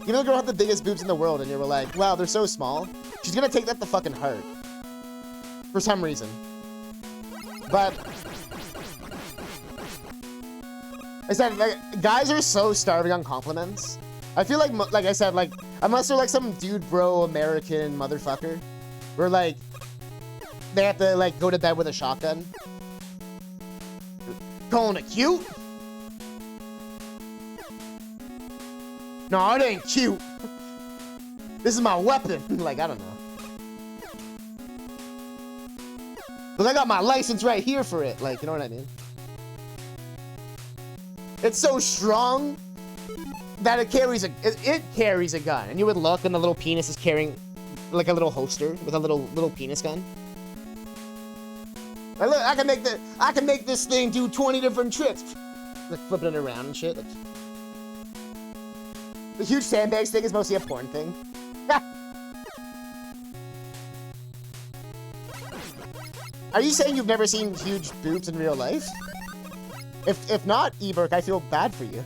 Speaker 1: Even if the girl had the biggest boobs in the world and you were like, wow, they're so small, she's gonna take that to fucking heart. For some reason. But... I said, like, guys are so starving on compliments. I feel like I said, like, unless they're, like, some dude bro American motherfucker, where, like, they have to, like, go to bed with a shotgun. Calling it cute? No, it ain't cute. This is my weapon. Like, I don't know. But I got my license right here for it. Like, you know what I mean? It's so strong that it carries a gun. And you would look and the little penis is carrying like a little holster with a little penis gun. Like, look, I can make this thing do 20 different tricks. Like flipping it around and shit. Like, the huge sandbags thing is mostly a porn thing. Are you saying you've never seen huge boobs in real life? If not, Eberk, I feel bad for you.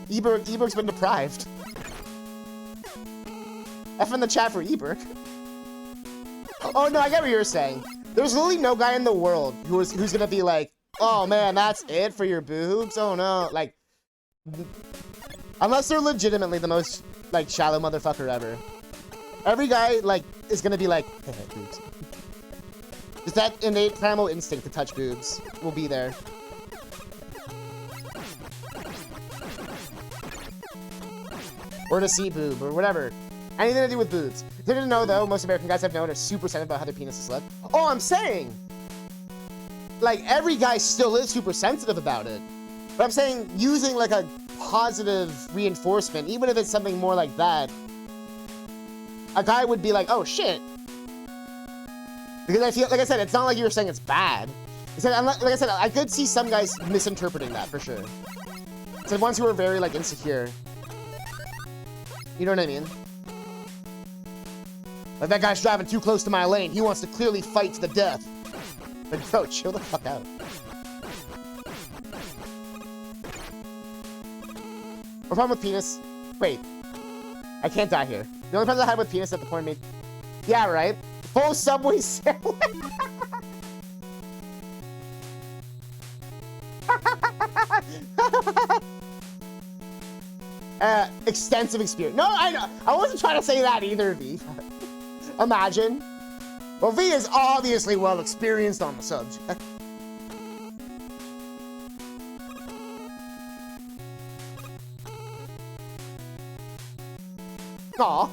Speaker 1: Eberk's been deprived. F in the chat for Eberk. Oh no, I get what you're saying. There's literally no guy in the world who's gonna be like, oh man, that's it for your boobs? Oh no, like, unless they're legitimately the most, like, shallow motherfucker ever. Every guy, like, is gonna be like, boobs. Just that innate primal instinct to touch boobs will be there. Or to see boob, or whatever. Anything to do with boobs. Didn't know, though, most American guys I've known are super sensitive about how their penis is slit. Oh, I'm saying! Like, every guy still is super sensitive about it. But I'm saying, using, like, a positive reinforcement, even if it's something more like that, a guy would be like, oh, shit. Because I feel, like I said, it's not like you were saying it's bad. Like I said, I could see some guys misinterpreting that, for sure. So ones who are very, like, insecure. You know what I mean? Like, that guy's driving too close to my lane. He wants to clearly fight to the death. Like, bro, chill the fuck out. What problem with penis? Wait. I can't die here. The only problem I had with penis at the point made... Yeah, right? Full Subway sandwich. Extensive experience. No, I know. I wasn't trying to say that either, V. Imagine. Well, V is obviously well experienced on the subject. Aw.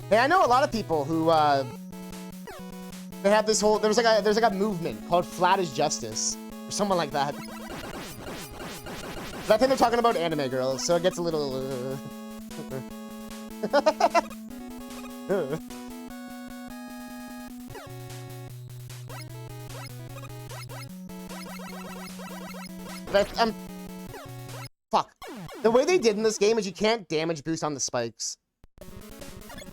Speaker 1: Hey, I know a lot of people who, they have this whole, there's like a movement called Flat is Justice, or someone like that. But I think they're talking about anime girls, so it gets a little, But fuck. The way they did in this game is you can't damage boost on the spikes.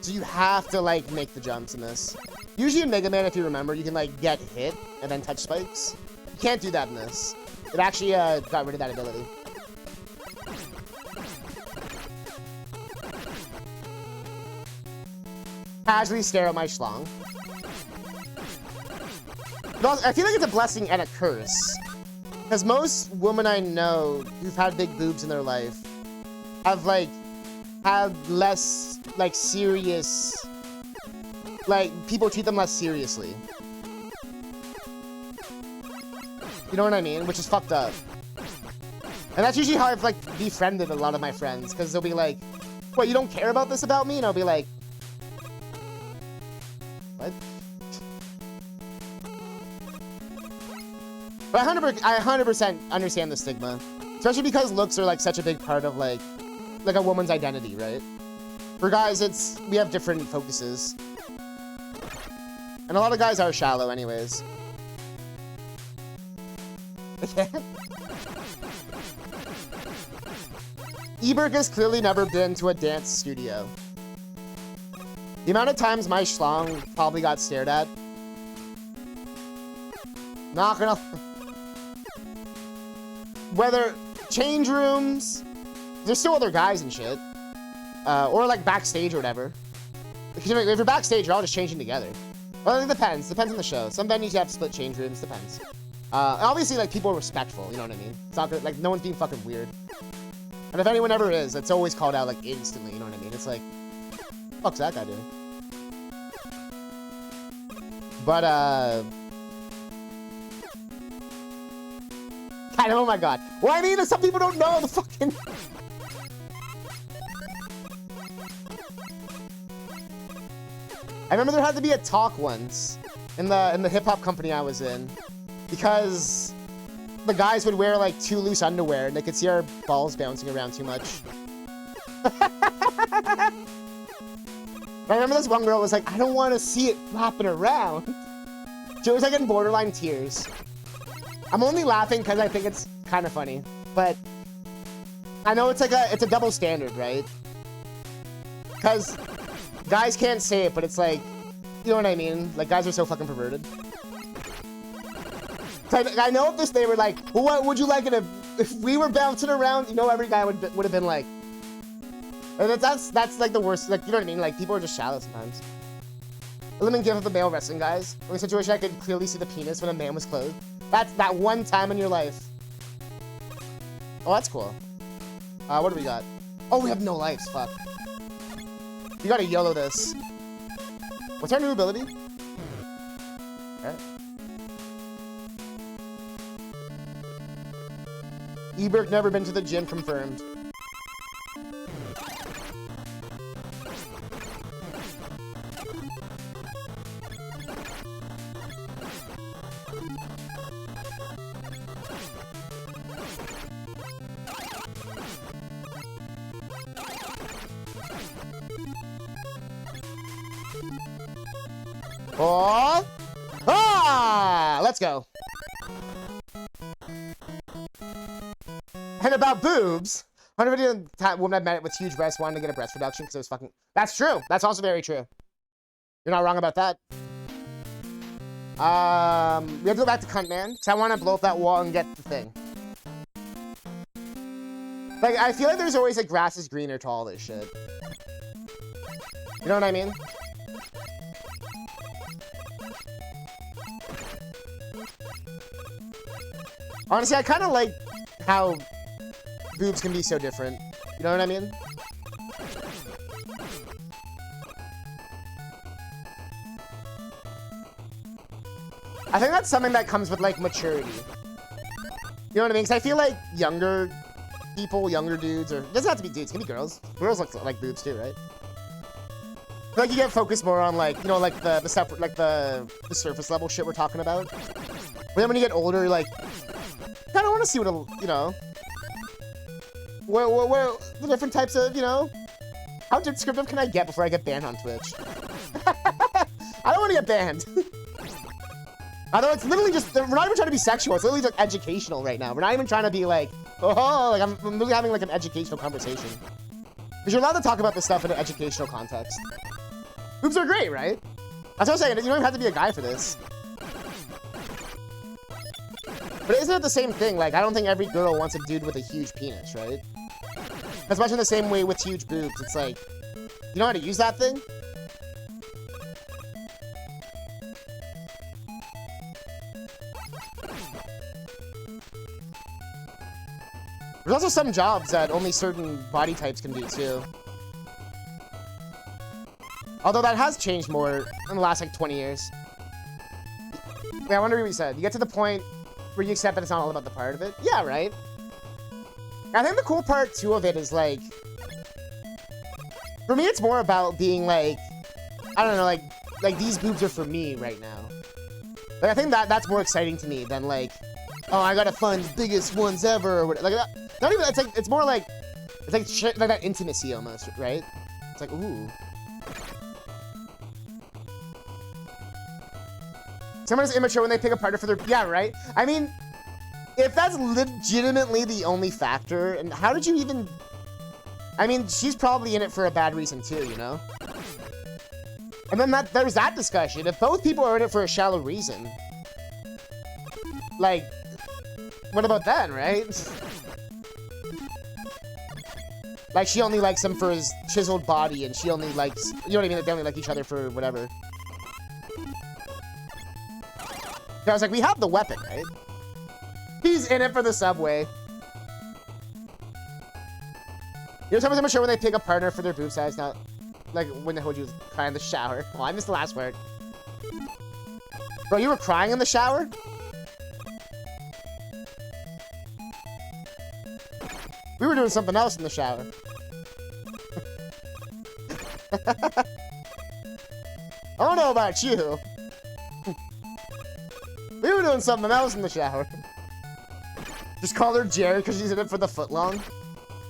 Speaker 1: So you have to, like, make the jumps in this. Usually in Mega Man, if you remember, you can, like, get hit and then touch spikes. You can't do that in this. It actually, got rid of that ability. Casually stare at my schlong. But also, I feel like it's a blessing and a curse. Because most women I know who've had big boobs in their life have, like, had less, like, serious... Like, people treat them less seriously. You know what I mean? Which is fucked up. And that's usually how I've, like, befriended a lot of my friends. Because they'll be like, what, you don't care about this about me? And I'll be like... What? But I 100% understand the stigma. Especially because looks are, like, such a big part of, like a woman's identity, right? For guys, we have different focuses. And a lot of guys are shallow anyways. Eberk has clearly never been to a dance studio. The amount of times my schlong probably got stared at. Not gonna... Whether change rooms, there's still other guys and shit. Or like backstage or whatever. If you're backstage, you're all just changing together. Well, it depends. Depends on the show. Some venues you have split change rooms. Depends. Obviously, like, people are respectful. You know what I mean? It's not good. Like, no one's being fucking weird. And if anyone ever is, it's always called out, like, instantly. You know what I mean? It's like, fuck's that guy doing? But, God, oh my god. Well, I mean, some people don't know the fucking... I remember there had to be a talk once in the hip-hop company I was in, because the guys would wear, like, too loose underwear and they could see our balls bouncing around too much. I remember this one girl was like, I don't want to see it flopping around. She was like in borderline tears. I'm only laughing because I think it's kind of funny, but I know it's like it's a double standard, right? Because guys can't say it, but it's like, you know what I mean? Like, guys are so fucking perverted. I know if they were like, well, what would you like it if we were bouncing around? You know, every guy would have been like, and that's like the worst. Like, you know what I mean? Like, people are just shallow sometimes. Eliminate gift of the male wrestling guys. In a situation, I could clearly see the penis when a man was clothed. That's that one time in your life. Oh, that's cool. What do we got? Oh, we have no lives. Fuck. You gotta YOLO this. What's our new ability? Alright. Eberk never been to the gym, confirmed. Oh! Ah! Let's go. And about boobs, 100 video time woman I met with huge breasts wanted to get a breast reduction because it was fucking. That's true. That's also very true. You're not wrong about that. We have to go back to Cunt Man because I want to blow up that wall and get the thing. Like, I feel like there's always like grass is greener to all this shit. You know what I mean? Honestly, I kind of like how boobs can be so different. You know what I mean? I think that's something that comes with, like, maturity. You know what I mean? Because I feel like younger people, younger dudes, or... It doesn't have to be dudes, it can be girls. Girls look like boobs too, right? I feel like you get focused more on, like, you know, like, the stuff, like, the surface level shit we're talking about. But then when you get older, you're like... I kind of want to see what, you know... Where the different types of, you know... How descriptive can I get before I get banned on Twitch? I don't want to get banned. Although it's literally just... We're not even trying to be sexual. It's literally like educational right now. We're not even trying to be like... Oh, like I'm really having like an educational conversation. Because you're allowed to talk about this stuff in an educational context. Boobs are great, right? That's what I'm saying. You don't even have to be a guy for this. But isn't it the same thing? Like, I don't think every girl wants a dude with a huge penis, right? As much in the same way with huge boobs. It's like, you know how to use that thing? There's also some jobs that only certain body types can do, too. Although that has changed more in the last, like, 20 years. Wait, I wonder what you said. You get to the point where you accept that it's not all about the part of it? Yeah, right? I think the cool part, too, of it is, like... For me, it's more about being, like... I don't know, like these boobs are for me right now. Like, I think that's more exciting to me than, like... Oh, I gotta find the biggest ones ever, or whatever. Like, not even... It's like... It's more like... It's like shit, like that intimacy, almost, right? It's like, ooh... Someone is immature when they pick a partner for their... Yeah, right? I mean, if that's legitimately the only factor, and how did you even... I mean, she's probably in it for a bad reason too, you know? And then there's that discussion. If both people are in it for a shallow reason, like, what about that, right? Like, she only likes him for his chiseled body, and she only likes... You know what I mean? They only like each other for whatever. I was like, we have the weapon, right? He's in it for the subway. You know, someone's immature when they pick a partner for their boob size. Now, like, when the hell would you cry in the shower? Oh, I missed the last word. Bro, you were crying in the shower? We were doing something else in the shower. I don't know about you. We were doing something else in the shower. Just call her Jerry because she's in it for the footlong.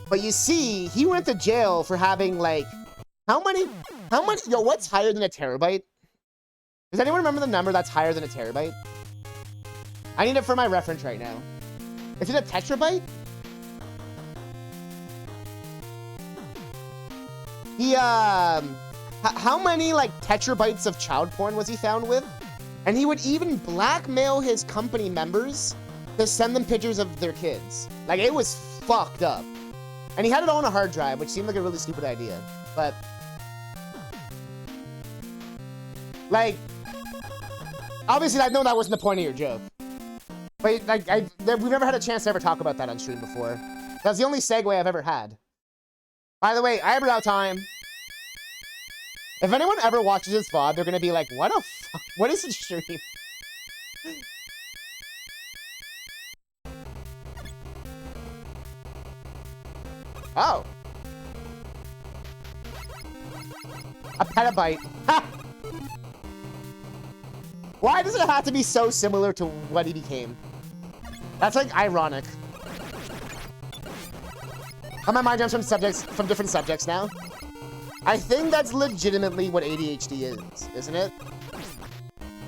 Speaker 1: But you see, he went to jail for having, like... How many... Yo, what's higher than a terabyte? Does anyone remember the number that's higher than a terabyte? I need it for my reference right now. Is it a tetrabyte? How How many, like, tetrabytes of child porn was he found with? And he would even blackmail his company members to send them pictures of their kids. Like, it was fucked up. And he had it all on a hard drive, which seemed like a really stupid idea. But, like, obviously I know that wasn't the point of your joke. But, like, we've never had a chance to ever talk about that on stream before. That's the only segue I've ever had. By the way, eyebrow time. If anyone ever watches this VOD, they're gonna be like, what the fuck? What is this stream? Oh. A petabyte. Ha! Why does it have to be so similar to what he became? That's like ironic. How my mind jumps from different subjects now. I think that's legitimately what ADHD is, isn't it?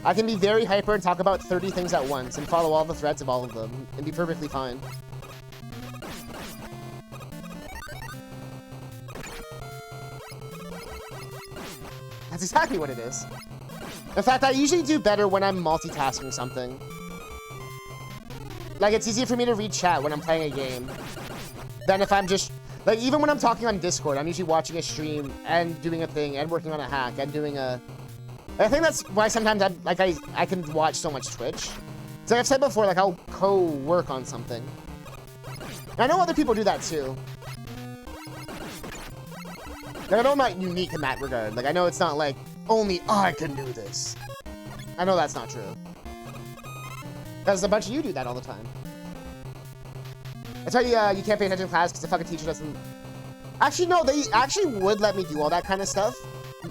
Speaker 1: I can be very hyper and talk about 30 things at once and follow all the threads of all of them and be perfectly fine. That's exactly what it is. In fact, I usually do better when I'm multitasking something. Like, it's easier for me to read chat when I'm playing a game than if I'm just... Like, even when I'm talking on Discord, I'm usually watching a stream and doing a thing and working on a hack and doing a... I think that's why sometimes I can watch so much Twitch. So like I've said before, like, I'll co-work on something. And I know other people do that too. Like, I know I'm not unique in that regard. Like, I know it's not like, only I can do this. I know that's not true. Because a bunch of you do that all the time. That's why you can't pay attention in class because the fucking teacher doesn't... Actually, no, they actually would let me do all that kind of stuff.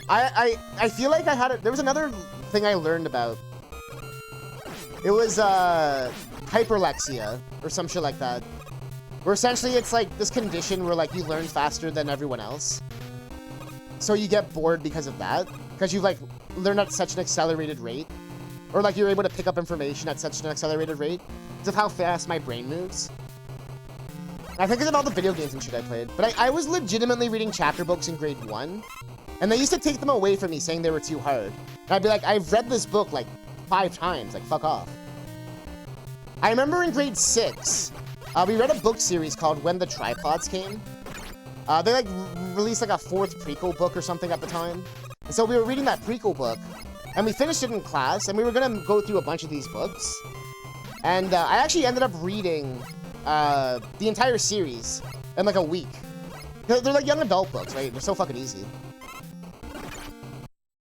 Speaker 1: I feel like I had it... There was another thing I learned about. It was, hyperlexia, or some shit like that. Where essentially it's like this condition where, like, you learn faster than everyone else. So you get bored because of that. Because you, like, learn at such an accelerated rate. Or, like, you're able to pick up information at such an accelerated rate. Because of how fast my brain moves. I think it's of all the video games and shit I played. But I was legitimately reading chapter books in grade 1. And they used to take them away from me, saying they were too hard. And I'd be like, I've read this book, like, 5 times. Like, fuck off. I remember in grade 6, we read a book series called When the Tripods Came. They, like, released, like, a 4th prequel book or something at the time. And so we were reading that prequel book. And we finished it in class. And we were gonna go through a bunch of these books. And I actually ended up reading... the entire series in like a week. They're like young adult books, right? They're so fucking easy.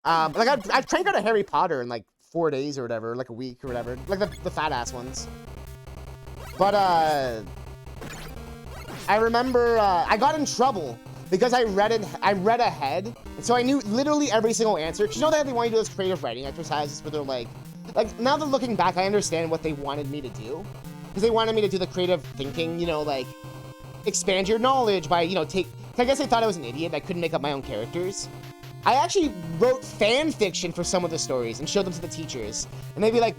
Speaker 1: Like I cranked out a Harry Potter in like 4 days or whatever, like a week or whatever, like the fat ass ones. But I remember I got in trouble because I read ahead, and so I knew literally every single answer. Cause you know that they want you to do those creative writing exercises where they're like now that looking back, I understand what they wanted me to do. Because they wanted me to do the creative thinking, you know, like, expand your knowledge by, you know, I guess they thought I was an idiot, I couldn't make up my own characters. I actually wrote fan fiction for some of the stories and showed them to the teachers. And they'd be like,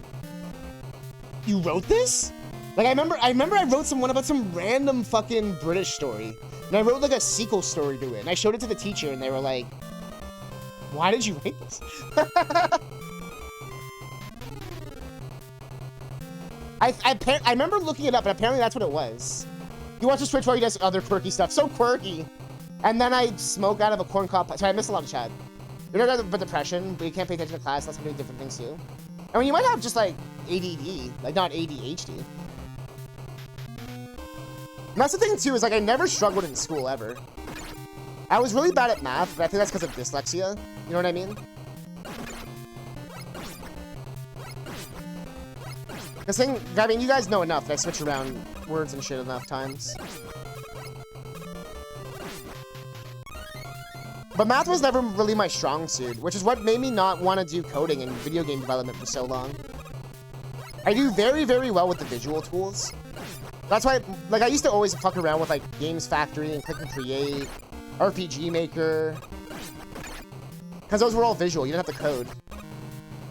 Speaker 1: you wrote this? Like, I remember I wrote one about some random fucking British story. And I wrote, like, a sequel story to it. And I showed it to the teacher, and they were like, why did you write this? I remember looking it up, and apparently that's what it was. He watches Twitch while he does other quirky stuff. So quirky. And then I smoke out of a corncob pipe. Sorry, I missed a lot of chat. You're not about depression, but you can't pay attention to class. That's doing different things too. I mean, you might have just like ADD, like not ADHD. And that's the thing too, is like I never struggled in school ever. I was really bad at math, but I think that's because of dyslexia. You know what I mean? This thing, I mean, you guys know enough that I switch around words and shit enough times. But math was never really my strong suit, which is what made me not want to do coding and video game development for so long. I do very, very well with the visual tools. That's why, like, I used to always fuck around with, like, Games Factory and Click and Create, RPG Maker. Because those were all visual, you didn't have to code.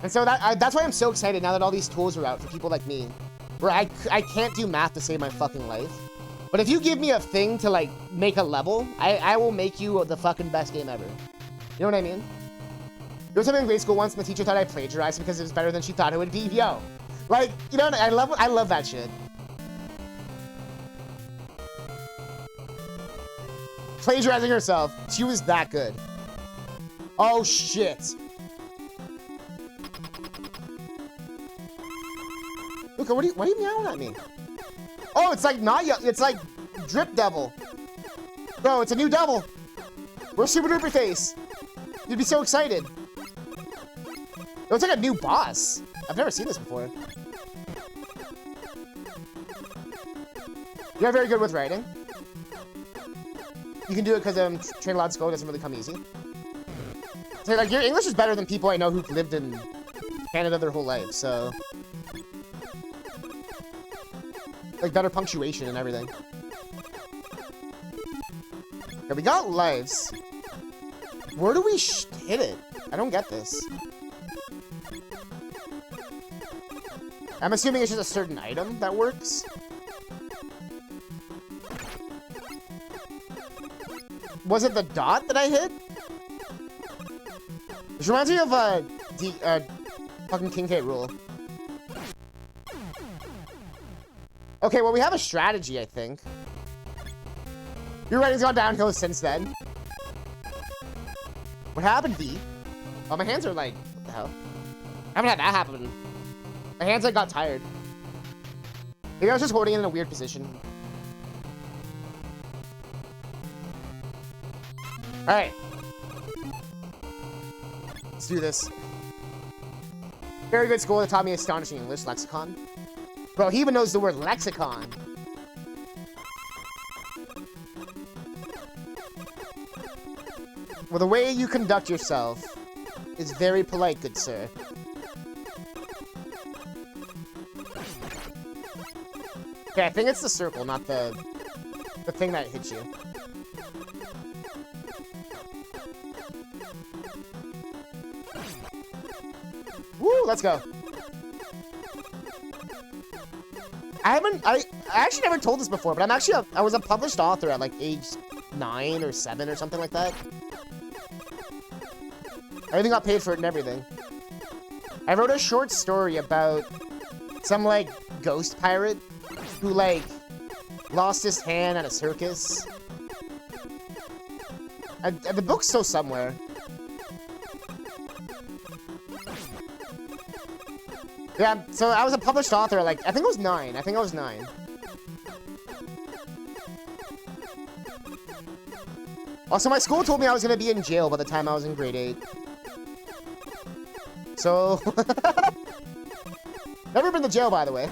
Speaker 1: And so that's why I'm so excited now that all these tools are out for people like me. Where I can't do math to save my fucking life. But if you give me a thing to, like, make a level, I will make you the fucking best game ever. You You know what I mean? There was something in grade school once, and the teacher thought I plagiarized because it was better than she thought it would be. Yo, like, you know, I love that shit. Plagiarizing herself. She was that good. Oh shit. Luca, why are you meowing at me? Oh, it's like not yet. It's like Drip Devil. Bro, it's a new devil. We're Super Duper Face. You'd be so excited. It's like a new boss. I've never seen this before. You're very good with writing. You can do it because Train Loud Skull doesn't really come easy. So, like, your English is better than people I know who've lived in Canada their whole life, so... Like, better punctuation and everything. Okay, we got lives. Where do we hit it? I don't get this. I'm assuming it's just a certain item that works. Was it the dot that I hit? This reminds me of fucking King K. Rool. Okay, well we have a strategy, I think. Your writing's gone downhill since then. What happened, V? Oh, my hands are like, what the hell? I haven't had that happen. My hands like got tired. Maybe I was just holding it in a weird position. Alright. Let's do this. Very good school that taught me astonishing English lexicon. Bro, he even knows the word lexicon. Well, the way you conduct yourself is very polite, good sir. Okay, I think it's the circle, not the thing that hits you. Woo, let's go. I actually never told this before, but I was a published author at like age 9 or 7 or something like that. I even got paid for it and everything. I wrote a short story about some like ghost pirate who like lost his hand at a circus. The book's still somewhere. Yeah, so I was a published author, like, I think I was 9. I think I was 9. Also, my school told me I was going to be in jail by the time I was in grade 8. So... Never been to jail, by the way.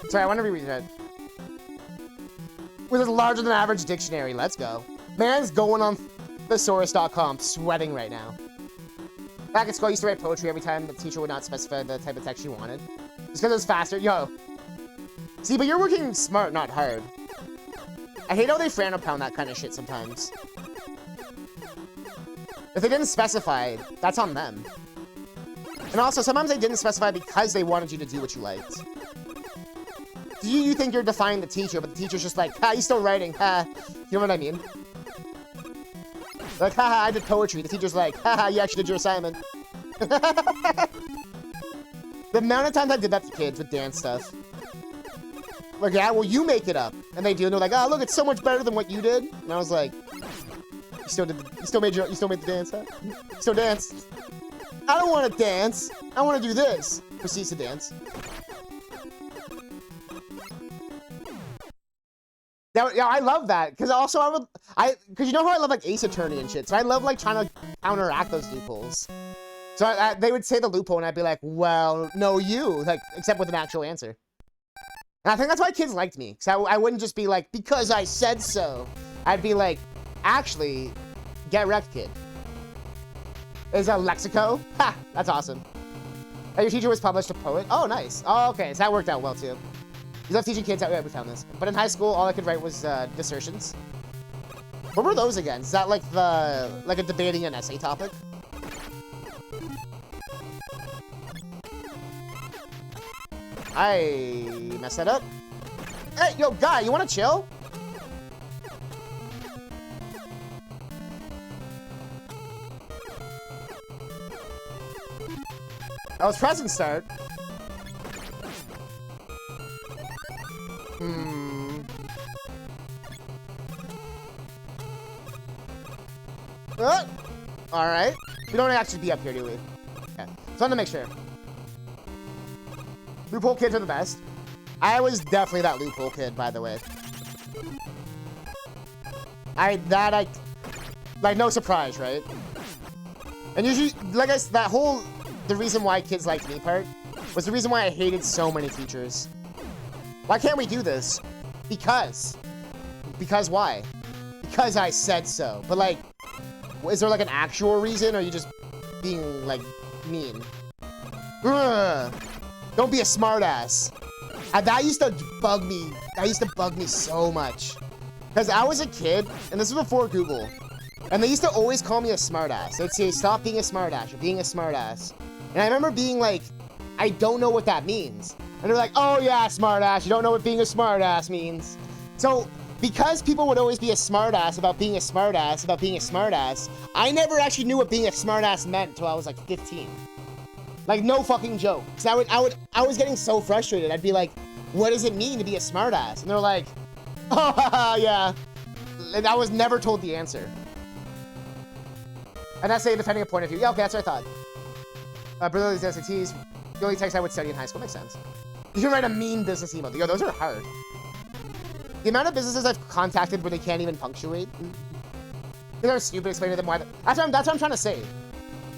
Speaker 1: Sorry, I want to reread that. With a larger than average dictionary, let's go. Man's going on thesaurus.com, sweating right now. Back at school, I used to write poetry every time the teacher would not specify the type of text she wanted. Just because it was faster. Yo. See, but you're working smart, not hard. I hate how they frown upon that kind of shit sometimes. If they didn't specify, that's on them. And also, sometimes they didn't specify because they wanted you to do what you liked. Do you think you're defying the teacher, but the teacher's just like, ha, you're still writing, ha. You know what I mean? Like, haha, I did poetry. The teacher's like, haha, you actually did your assignment. The amount of times I did that to kids with dance stuff. Like, yeah, well, you make it up. And they do, and they're like, oh, look, it's so much better than what you did. And I was like, you still made the dance, huh? You still danced. I don't want to dance. I want to do this. Proceeds to dance. Yeah, I love that, because also because you know how I love like Ace Attorney and shit, so I love like trying to counteract those loopholes. So they would say the loophole, and I'd be like, well, no, you, like, except with an actual answer. And I think that's why kids liked me, because I wouldn't just be like, because I said so. I'd be like, actually, get wrecked, kid. Is a Lexico? Ha, that's awesome. Your teacher was published a poet? Oh, nice. Oh, okay, so that worked out well, too. You love teaching kids how we found this. But in high school, all I could write was dissertations. What were those again? Is that like a debating an essay topic? I messed that up. Hey, yo, guy, you want to chill? That was present start. All right. We don't actually be up here, do we? Okay. So I want to make sure. Loophole kids are the best. I was definitely that loophole kid, by the way. Like, no surprise, right? And usually, like the reason why kids liked me part was the reason why I hated so many teachers. Why can't we do this? Because. Because why? Because I said so. But like, is there like an actual reason, or are you just being like mean? Ugh. Don't be a smartass. That used to bug me. That used to bug me so much. Because I was a kid, and this was before Google, and they used to always call me a smartass. They'd say, stop being a smartass, you're being a smartass. And I remember being like, I don't know what that means. And they're like, oh yeah, smartass, you don't know what being a smartass means. So, because people would always be a smartass about being a smartass about being a smartass, I never actually knew what being a smartass meant until I was like 15. Like, no fucking joke. Because I was getting so frustrated. I'd be like, what does it mean to be a smartass? And they're like, oh, yeah. And I was never told the answer. And that's a defending a point of view. Yeah, okay, that's what I thought. Brilliant SATs. The only text I would study in high school. Makes sense. You can write a mean business email. Yo, those are hard. The amount of businesses I've contacted where they can't even punctuate. They're stupid. Explain to them why. That's what I'm trying to say.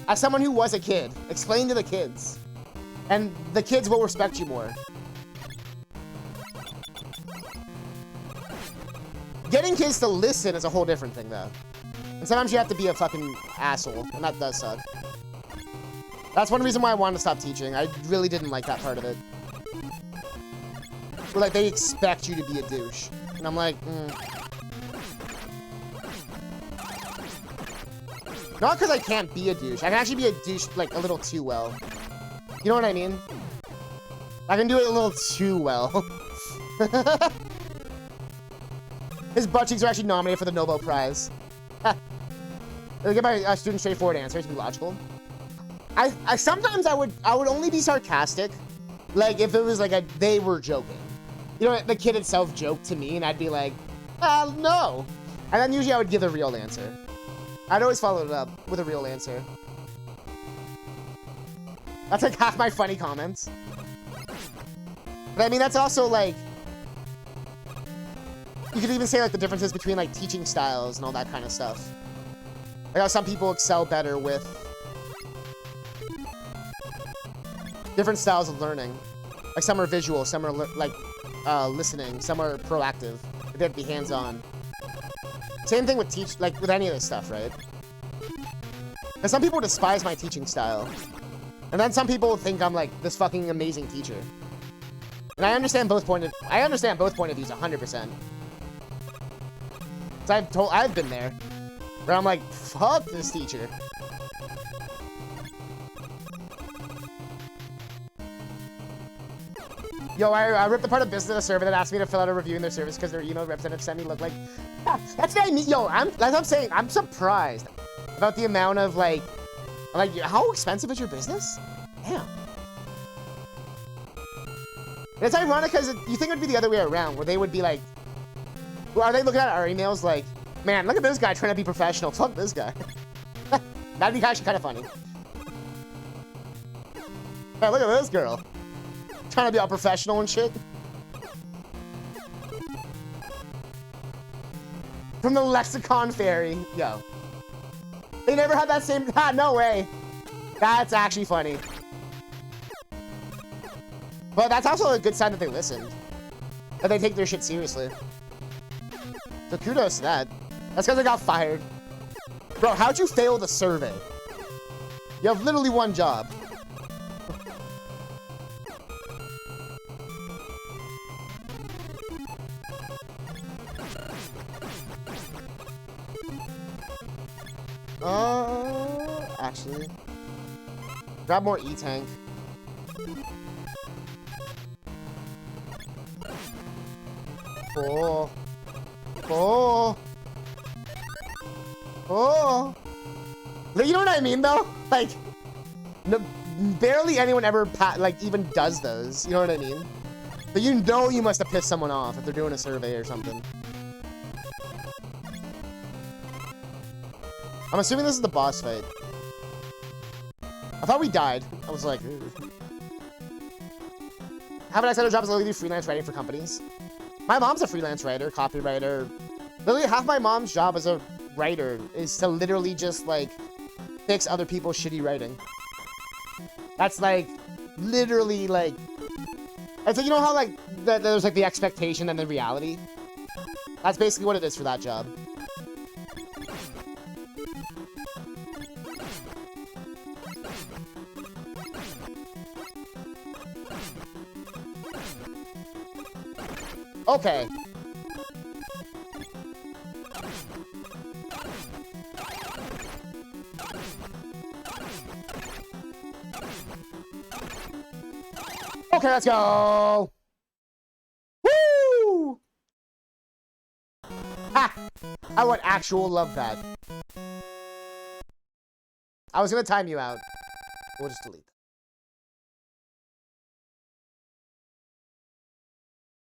Speaker 1: As someone who was a kid, explain to the kids. And the kids will respect you more. Getting kids to listen is a whole different thing, though. And sometimes you have to be a fucking asshole, and that does suck. That's one reason why I wanted to stop teaching. I really didn't like that part of it. Where, like, they expect you to be a douche. And I'm like, Not because I can't be a douche. I can actually be a douche, like, a little too well. You know what I mean? I can do it a little too well. His butt cheeks are actually nominated for the Nobel Prize. They give my student straightforward answers to be logical. I sometimes I would only be sarcastic, like if it was like they were joking. You know, the kid itself joked to me, and I'd be like, no. And then usually I would give a real answer. I'd always follow it up with a real answer. That's like half my funny comments. But I mean, that's also like, you could even say like the differences between like teaching styles and all that kind of stuff. Like how some people excel better with different styles of learning. Like some are visual, some are listening, some are proactive. They have to be hands-on. Same thing with with any of this stuff, right? And some people despise my teaching style. And then some people think I'm like this fucking amazing teacher. And I understand both point of views 100%. So I've been there. Where I'm like, fuck this teacher. Yo, I ripped apart a business server that asked me to fill out a review in their service because their email representative sent me look like. That's what I mean. Yo, that's what I'm saying. I'm surprised about the amount of like, how expensive is your business? Damn. And it's ironic because you think it would be the other way around, where they would be like, well, are they looking at our emails like, man, look at this guy trying to be professional. Fuck this guy. That'd be actually kind of funny. Hey, look at this girl. Trying to be all professional and shit. From the Lexicon Fairy. Yo. They never had that same... no way. That's actually funny. But that's also a good sign that they listened. That they take their shit seriously. So kudos to that. That's because I got fired. Bro, how'd you fail the survey? You have literally one job. Actually. Grab more E-Tank. Oh. Oh. Oh. You know what I mean, though? Like, barely anyone ever like even does those. You know what I mean? But you know you must have pissed someone off if they're doing a survey or something. I'm assuming this is the boss fight. I thought we died. I was like, ooh. Have an exciting job is literally do freelance writing for companies. My mom's a freelance writer, copywriter. Literally half my mom's job as a writer is to literally just like fix other people's shitty writing. That's like literally like, it's like, you know how like there's like the expectation and the reality? That's basically what it is for that job. Okay. Okay, let's go. Woo! Ha! I would actual love that. I was gonna time you out. We'll just delete.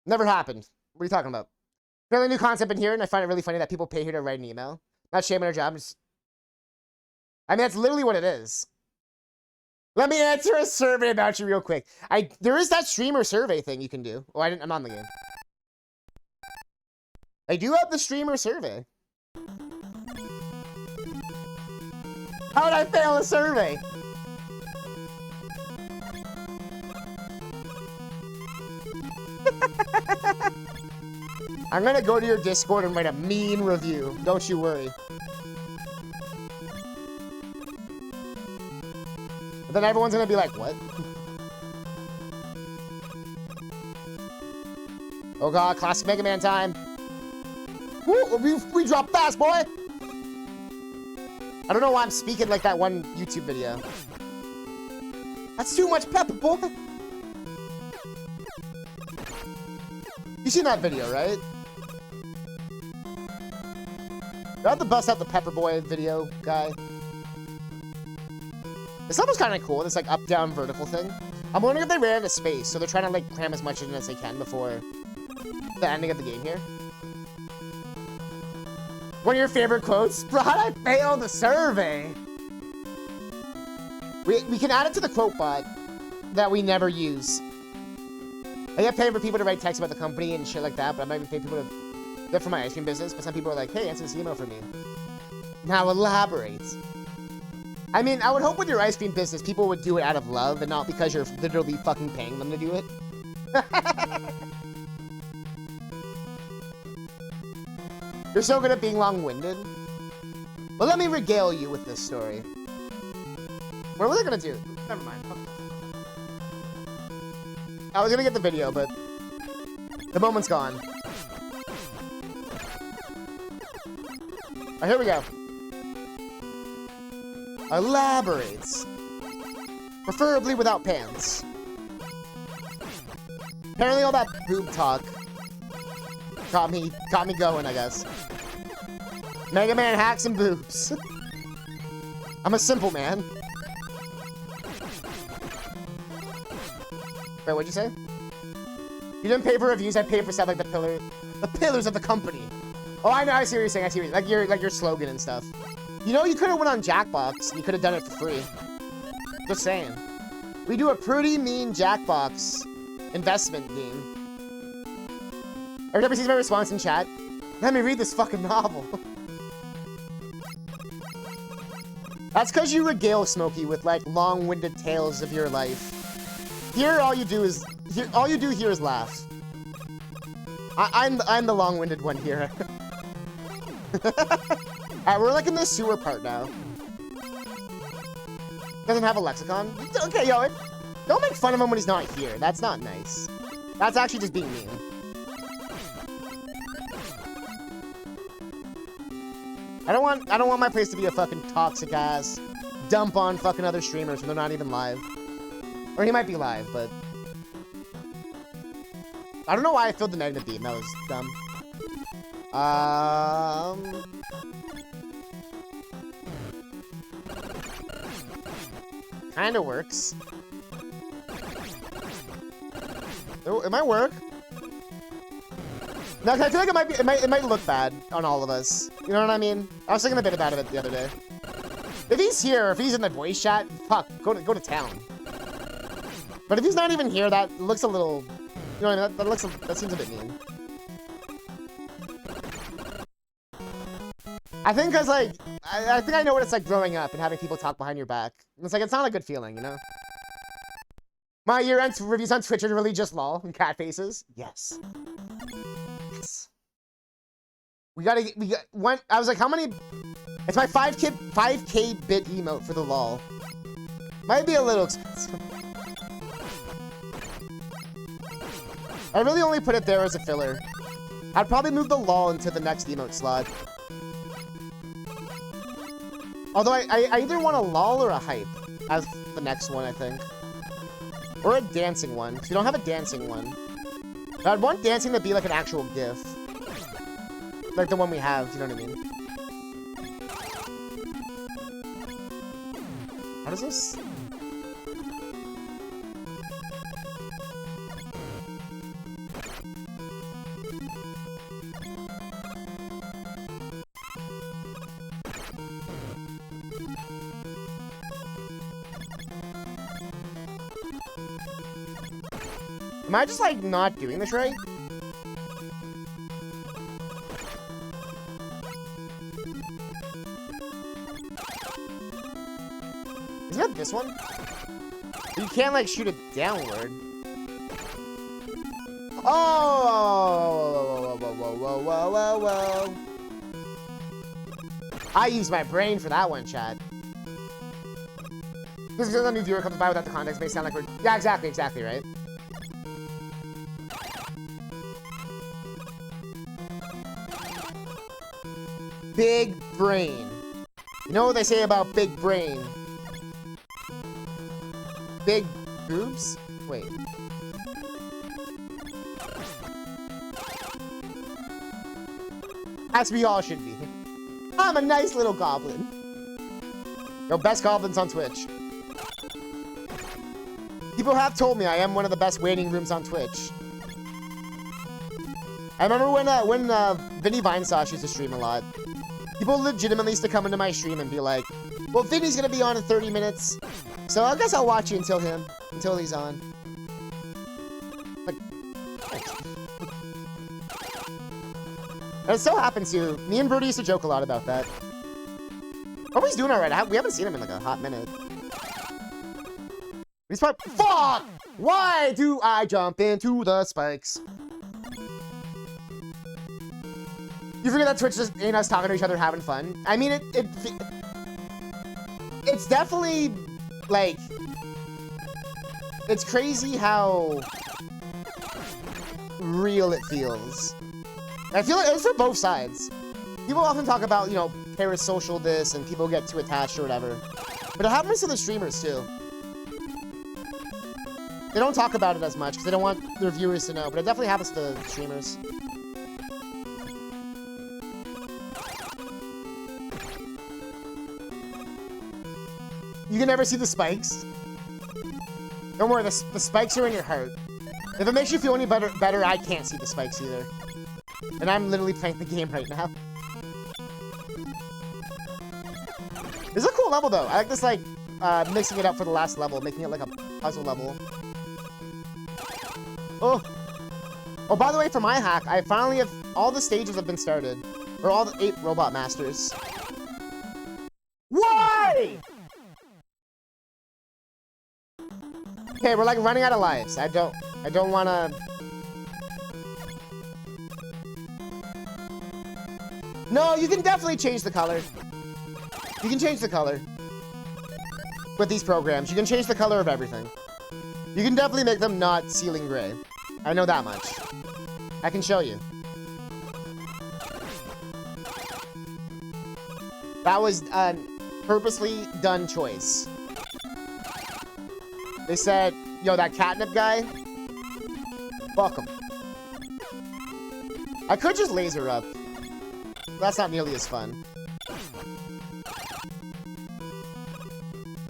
Speaker 1: Never happened. What are you talking about? Fairly new concept in here, and I find it really funny that people pay here to write an email. Not shaming our job. I mean, that's literally what it is. Let me answer a survey about you real quick. There is that streamer survey thing you can do. Oh, I'm not in the game. I do have the streamer survey. How did I fail a survey? I'm gonna go to your Discord and write a mean review. Don't you worry. But then everyone's gonna be like, what? Oh god, classic Mega Man time. Woo, we drop fast, boy! I don't know why I'm speaking like that one YouTube video. That's too much pepper, boy! You seen that video, right? You're at the bust out the Pepper Boy video guy. This level's kind of cool, this like up-down vertical thing. I'm wondering if they ran into space, so they're trying to like cram as much in as they can before the ending of the game here. One of your favorite quotes? Bro, how'd I fail the survey? We can add it to the quote bot that we never use. I get paid for people to write text about the company and shit like that, but I might even pay people to do it for my ice cream business, but some people are like, hey, answer this email for me. Now elaborate. I mean, I would hope with your ice cream business, people would do it out of love and not because you're literally fucking paying them to do it. You're so good at being long-winded. Well, let me regale you with this story. What was I gonna do? Never mind. I was gonna get the video, but the moment's gone. Alright, here we go. Elaborates. Preferably without pants. Apparently all that boob talk got me going, I guess. Mega Man hacks and boobs. I'm a simple man. Wait, what'd you say? You didn't pay for reviews, I paid for stuff like the pillars of the company. Oh, I know, I see what you're saying, I see what you're like your slogan and stuff. You know, you could have went on Jackbox, and you could have done it for free. Just saying. We do a pretty mean Jackbox investment game. Every time he sees my response in chat, let me read this fucking novel. That's because you regale Smokey with, like, long-winded tales of your life. Here, all you do here is laugh. I'm the long-winded one here. Alright, we're like in the sewer part now. Doesn't have a lexicon? Okay, yo, don't make fun of him when he's not here. That's not nice. That's actually just being mean. I don't want my place to be a fucking toxic ass dump on fucking other streamers when they're not even live. Or he might be live, but I don't know why I filled the magnet beam. That was dumb. Kinda works. Oh, it might work. No, 'cause I feel like it might look bad on all of us. You know what I mean? I was thinking a bit about it the other day. If he's here, if he's in the voice chat, fuck, go to town. But if he's not even here, that looks a little, you know what I mean? That seems a bit mean. I think because, like, I think I know what it's like growing up and having people talk behind your back. It's like, it's not a good feeling, you know? My year-end reviews on Twitch are really just lol and cat faces. Yes. Yes. I was like, how many? It's my 5K bit emote for the lol. Might be a little expensive. I really only put it there as a filler. I'd probably move the lol into the next emote slot. Although I either want a lol or a hype as the next one, I think. Or a dancing one, because we don't have a dancing one. I'd want dancing to be like an actual GIF. Like the one we have, you know what I mean? How does this? Am I just, like, not doing this right? Isn't it this one? You can't, like, shoot it downward. Oh! Whoa. I used my brain for that one, Chad. This is because a new viewer comes by without the context, may sound like we're... Yeah, exactly, right? Big brain. You know what they say about big brain? Big boobs? Wait. As we all should be. I'm a nice little goblin. Yo, best goblins on Twitch. People have told me I am one of the best waiting rooms on Twitch. I remember when Vinny Vinesauce used to stream a lot. People legitimately used to come into my stream and be like, well, Vinny's gonna be on in 30 minutes, so I guess I'll watch you until he's on. Like, thanks. And it so happens to, me and Brody used to joke a lot about that. Oh, he's doing alright. We haven't seen him in like a hot minute. He's probably, fuck! Why do I jump into the spikes? You forget that Twitch just ain't us talking to each other having fun. I mean, it's definitely, like, it's crazy how real it feels. I feel like it's for both sides. People often talk about, you know, parasocial this and people get too attached or whatever. But it happens to the streamers, too. They don't talk about it as much because they don't want their viewers to know, but it definitely happens to the streamers. You can never see the spikes. Don't worry, the spikes are in your heart. If it makes you feel any better, I can't see the spikes either. And I'm literally playing the game right now. This is a cool level, though. I like this, like, mixing it up for the last level, making it like a puzzle level. Oh! Oh, by the way, for my hack, I finally have... All the stages have been started. Or all the 8 Robot Masters. Why?! Okay, we're like running out of lives. I don't wanna... No, you can definitely change the color. You can change the color. With these programs, you can change the color of everything. You can definitely make them not ceiling gray. I know that much. I can show you. That was a purposely done choice. They said, yo, that catnip guy, fuck him. I could just laser up. That's not nearly as fun.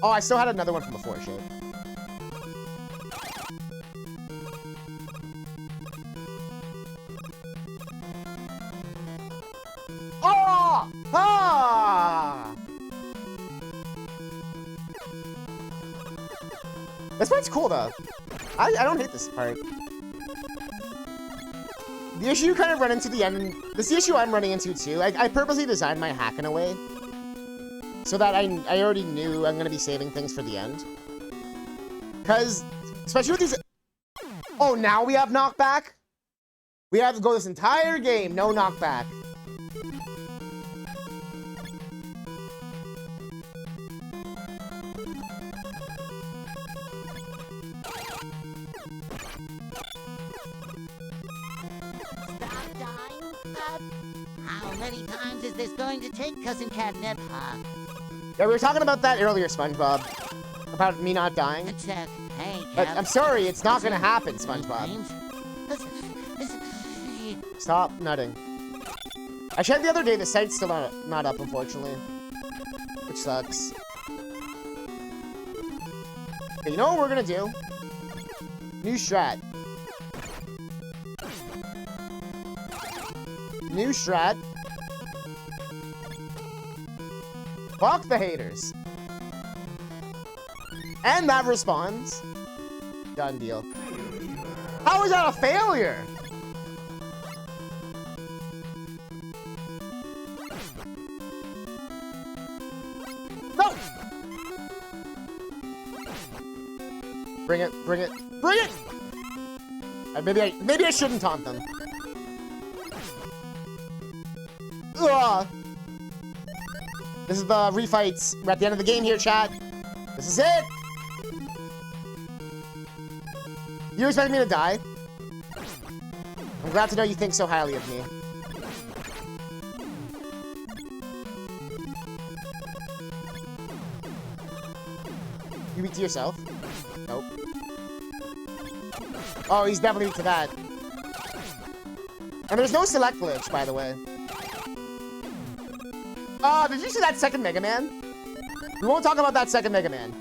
Speaker 1: Oh, I still had another one from before, shit. Oh! Ah! This part's cool, though. I don't hate this part. The issue you kind of run into the end, this is the issue I'm running into, too. I purposely designed my hack in a way so that I already knew I'm going to be saving things for the end. Because, especially with these... Oh, now we have knockback? We have to go this entire game, no knockback.
Speaker 3: How many times is this going to take, Cousin Catnip?
Speaker 1: Yeah, we were talking about that earlier, SpongeBob. About me not dying.
Speaker 3: Check. Hey,
Speaker 1: But
Speaker 3: Cap.
Speaker 1: I'm sorry, it's not gonna happen, SpongeBob. Stop nutting. I checked the other day, the site's still not up, unfortunately. Which sucks. Okay, you know what we're gonna do? New strat. New strat. Fuck the haters. And that responds. Done deal. How is that a failure? No! Bring it, bring it, bring it! Maybe I shouldn't taunt them. Ugh. This is the refights. We're at the end of the game here, chat. This is it! You expect me to die? I'm glad to know you think so highly of me. You weak to yourself? Nope. Oh, he's definitely weak to that. And there's no select glitch, by the way. Oh, did you see that second Mega Man? We won't talk about that second Mega Man.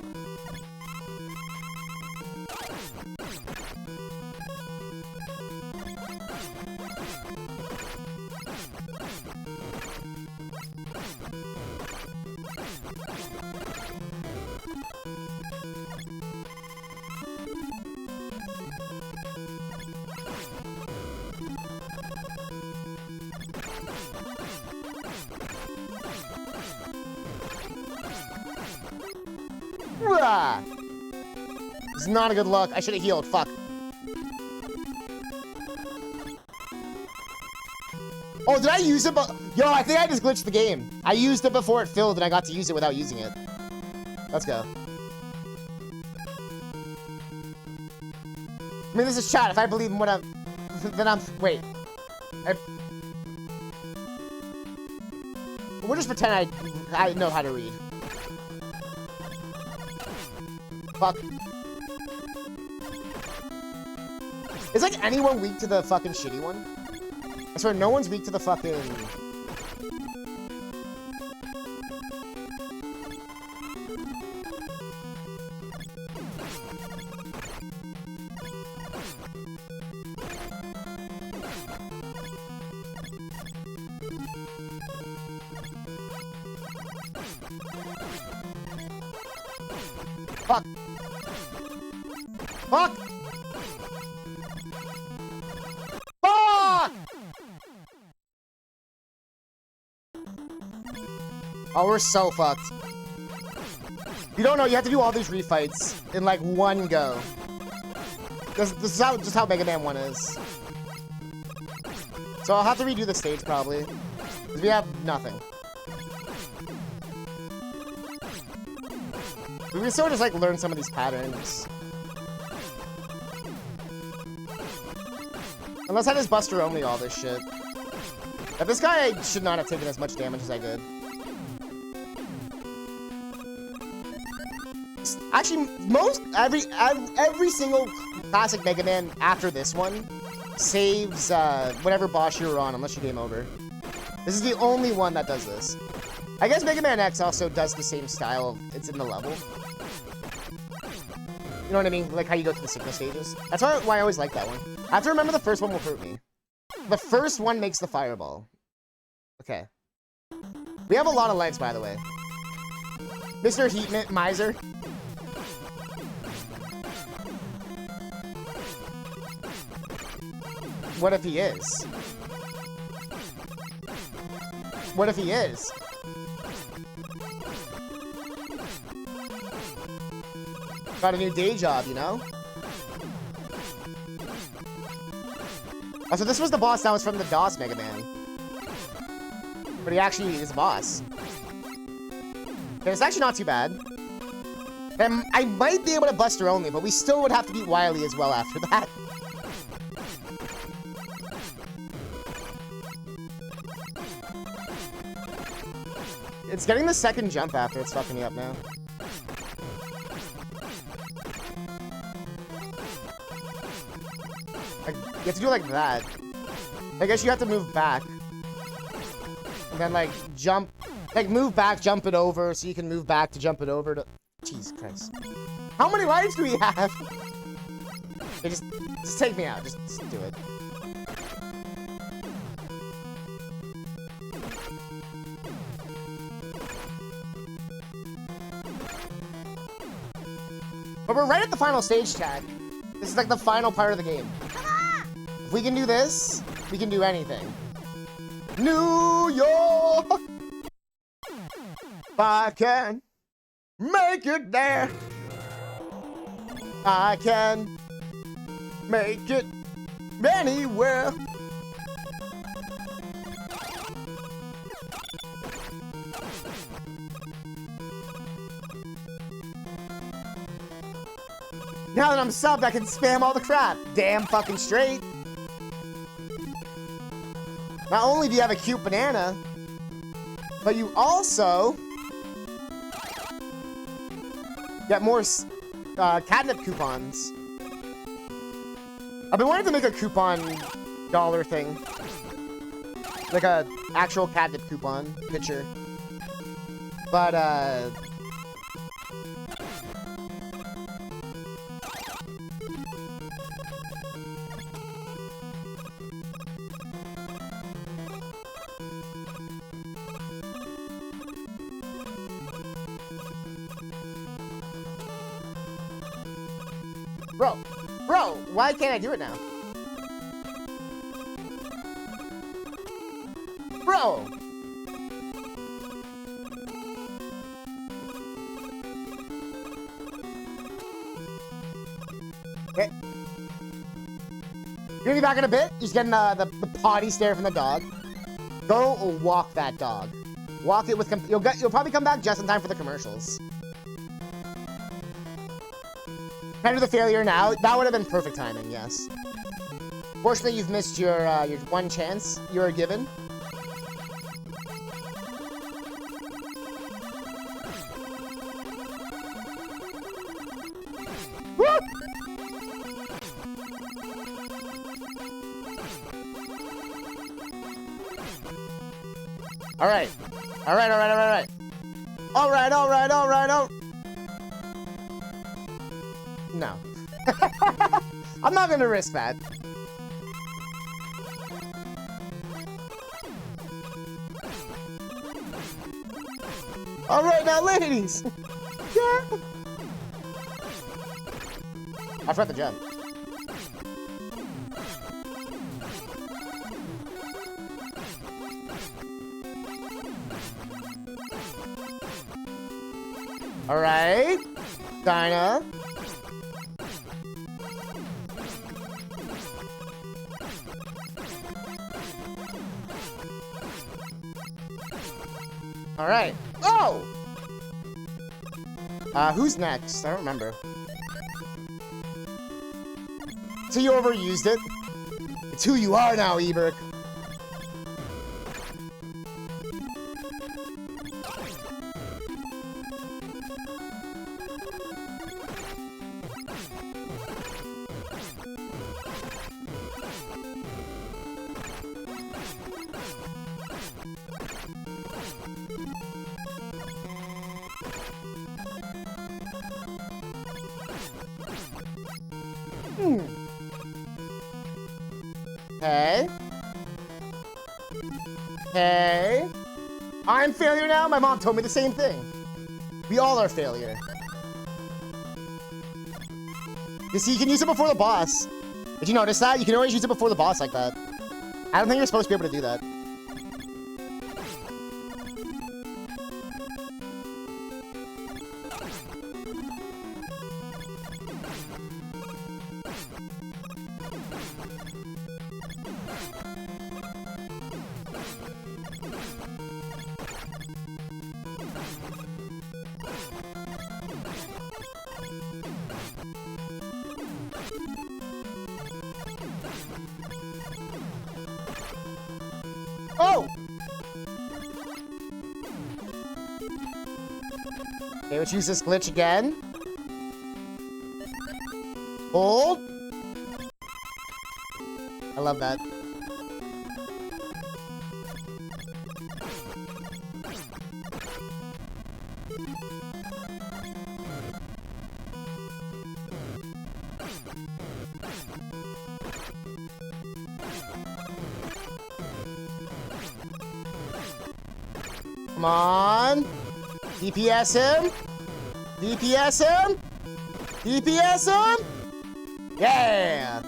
Speaker 1: This is not a good look. I should have healed. Fuck. Oh, did I use it? Yo, I think I just glitched the game. I used it before it filled, and I got to use it without using it. Let's go. I mean, this is chat. If I believe in what I'm... then I'm... Wait. We'll just pretend I know how to read. Fuck. Is like anyone weak to the fucking shitty one? I swear no one's weak to the fucking... Fuck. Fuck! Fuck! Oh, we're so fucked. You don't know, you have to do all these refights in like one go. This is just how Mega Man 1 is. So I'll have to redo the stage probably. Because we have nothing. We can still just like learn some of these patterns. Unless I just Buster only all this shit. Now, this guy should not have taken as much damage as I did. Actually, every single classic Mega Man after this one saves whatever boss you were on, unless you game over. This is the only one that does this. I guess Mega Man X also does the same style of it's in the level. You know what I mean? Like how you go through the signal stages. That's why I always like that one. I have to remember the first one will hurt me. The first one makes the fireball. Okay. We have a lot of lives, by the way. Mr. Heat Miser. What if he is? What if he is? Got a new day job, you know? Also, this was the boss that was from the DOS Mega Man. But he actually is a boss. And it's actually not too bad. And I might be able to Buster only, but we still would have to beat Wily as well after that. It's getting the second jump after it's fucking me up now. You have to do it like that. I guess you have to move back. And then, like, jump. Like, move back, jump it over, so you can move back to jump it over to... Jesus Christ. How many lives do we have? Okay, just take me out. Just do it. But we're right at the final stage, Chad. This is like the final part of the game. If we can do this, we can do anything. New York! If I can make it there, I can make it anywhere. Now that I'm subbed, I can spam all the crap. Damn fucking straight. Not only do you have a cute banana, but you also get more catnip coupons. I've been wanting to make a coupon dollar thing. Like a actual catnip coupon picture. But, Bro, why can't I do it now? Bro! Okay. You're gonna be back in a bit? You're just getting the potty stare from the dog. Go walk that dog. Walk it with... You'll probably come back just in time for the commercials. Kind of the failure now. That would have been perfect timing, yes. Fortunately, you've missed your one chance you were given. Woo! All right. No. I'm not gonna risk that. All right, now, ladies. Yeah. I forgot the jump. All right, Dinah. All right. Oh! Who's next? I don't remember. So you overused it? It's who you are now, Eberk. Okay. I'm failure now? My mom told me the same thing. We all are failure. You see, you can use it before the boss. Did you notice that? You can always use it before the boss like that. I don't think you're supposed to be able to do that. Oh! Okay, let's use this glitch again. Hold. I love that. Come on. DPS him. DPS him. DPS him. Yeah.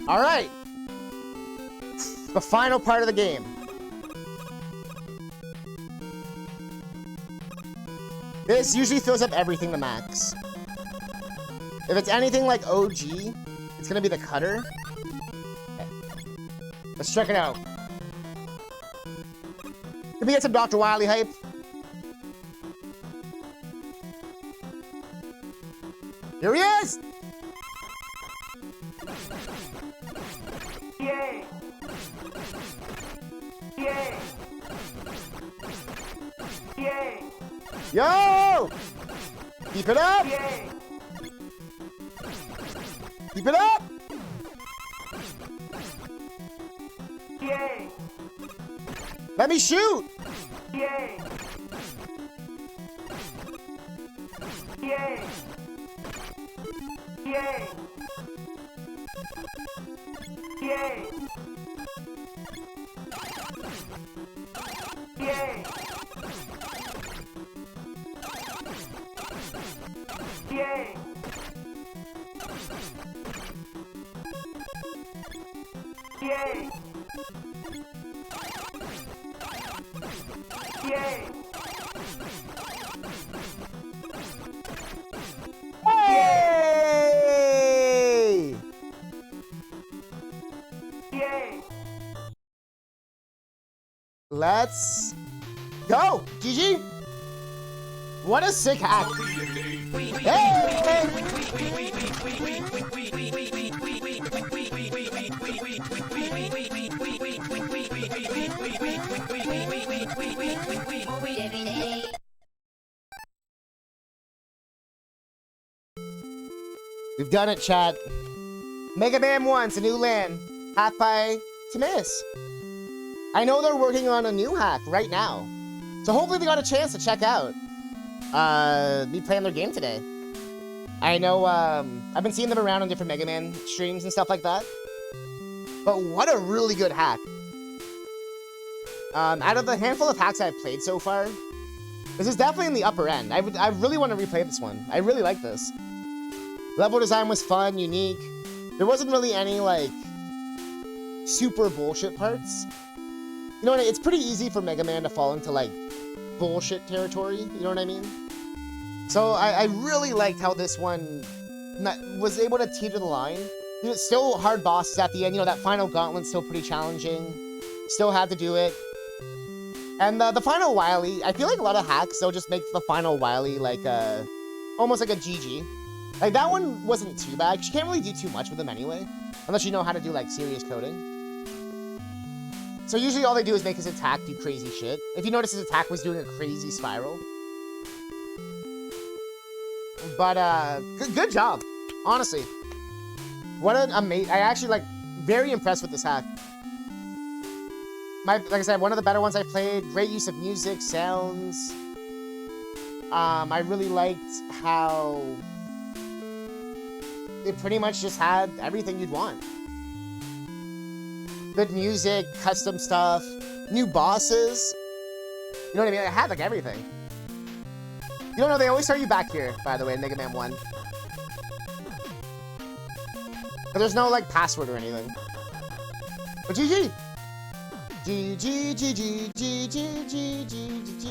Speaker 1: All right. The final part of the game. This usually fills up everything to max. If it's anything like OG, it's gonna be the cutter. Okay. Let's check it out. Can we get some Dr. Wily hype? Here he is!
Speaker 4: Yay! Yay! Yay!
Speaker 1: Yo! Keep it up!
Speaker 4: Yay!
Speaker 1: Keep it up!
Speaker 4: Yay!
Speaker 1: Let me shoot!
Speaker 4: Yay! Yay! Yay! Yay! Yay! Yay! Yay! Yay!
Speaker 1: Hey!
Speaker 4: Yay!
Speaker 1: Let's go! GG! What a sick hack! Hey! We've done it, chat. Mega Man 1's a new land, hacked by Timaeus. I know they're working on a new hack right now, so hopefully they got a chance to check out me playing their game today. I know I've been seeing them around on different Mega Man streams and stuff like that, but what a really good hack. Out of the handful of hacks I've played so far, this is definitely in the upper end. I really want to replay this one. I really like this. Level design was fun, unique. There wasn't really any, like, super bullshit parts. You know what I mean? It's pretty easy for Mega Man to fall into, like, bullshit territory. You know what I mean? So I really liked how this one was able to teeter the line. You know, still hard bosses at the end. You know, that final gauntlet's still pretty challenging. Still had to do it. And the final Wily, I feel like a lot of hacks, they'll just make the final Wily, like, almost like a GG. Like, that one wasn't too bad, because you can't really do too much with them anyway, unless you know how to do, like, serious coding. So usually all they do is make his attack do crazy shit. If you notice, his attack was doing a crazy spiral. But, good job, honestly. What an amazing... I actually, like, very impressed with this hack. Like I said, one of the better ones I played. Great use of music, sounds. I really liked how... it pretty much just had everything you'd want. Good music, custom stuff, new bosses. You know what I mean? It had like everything. You don't know, they always start you back here, by the way, in Mega Man 1. But there's no like password or anything. But GG! GG, GG, GG, GG, GG, GG.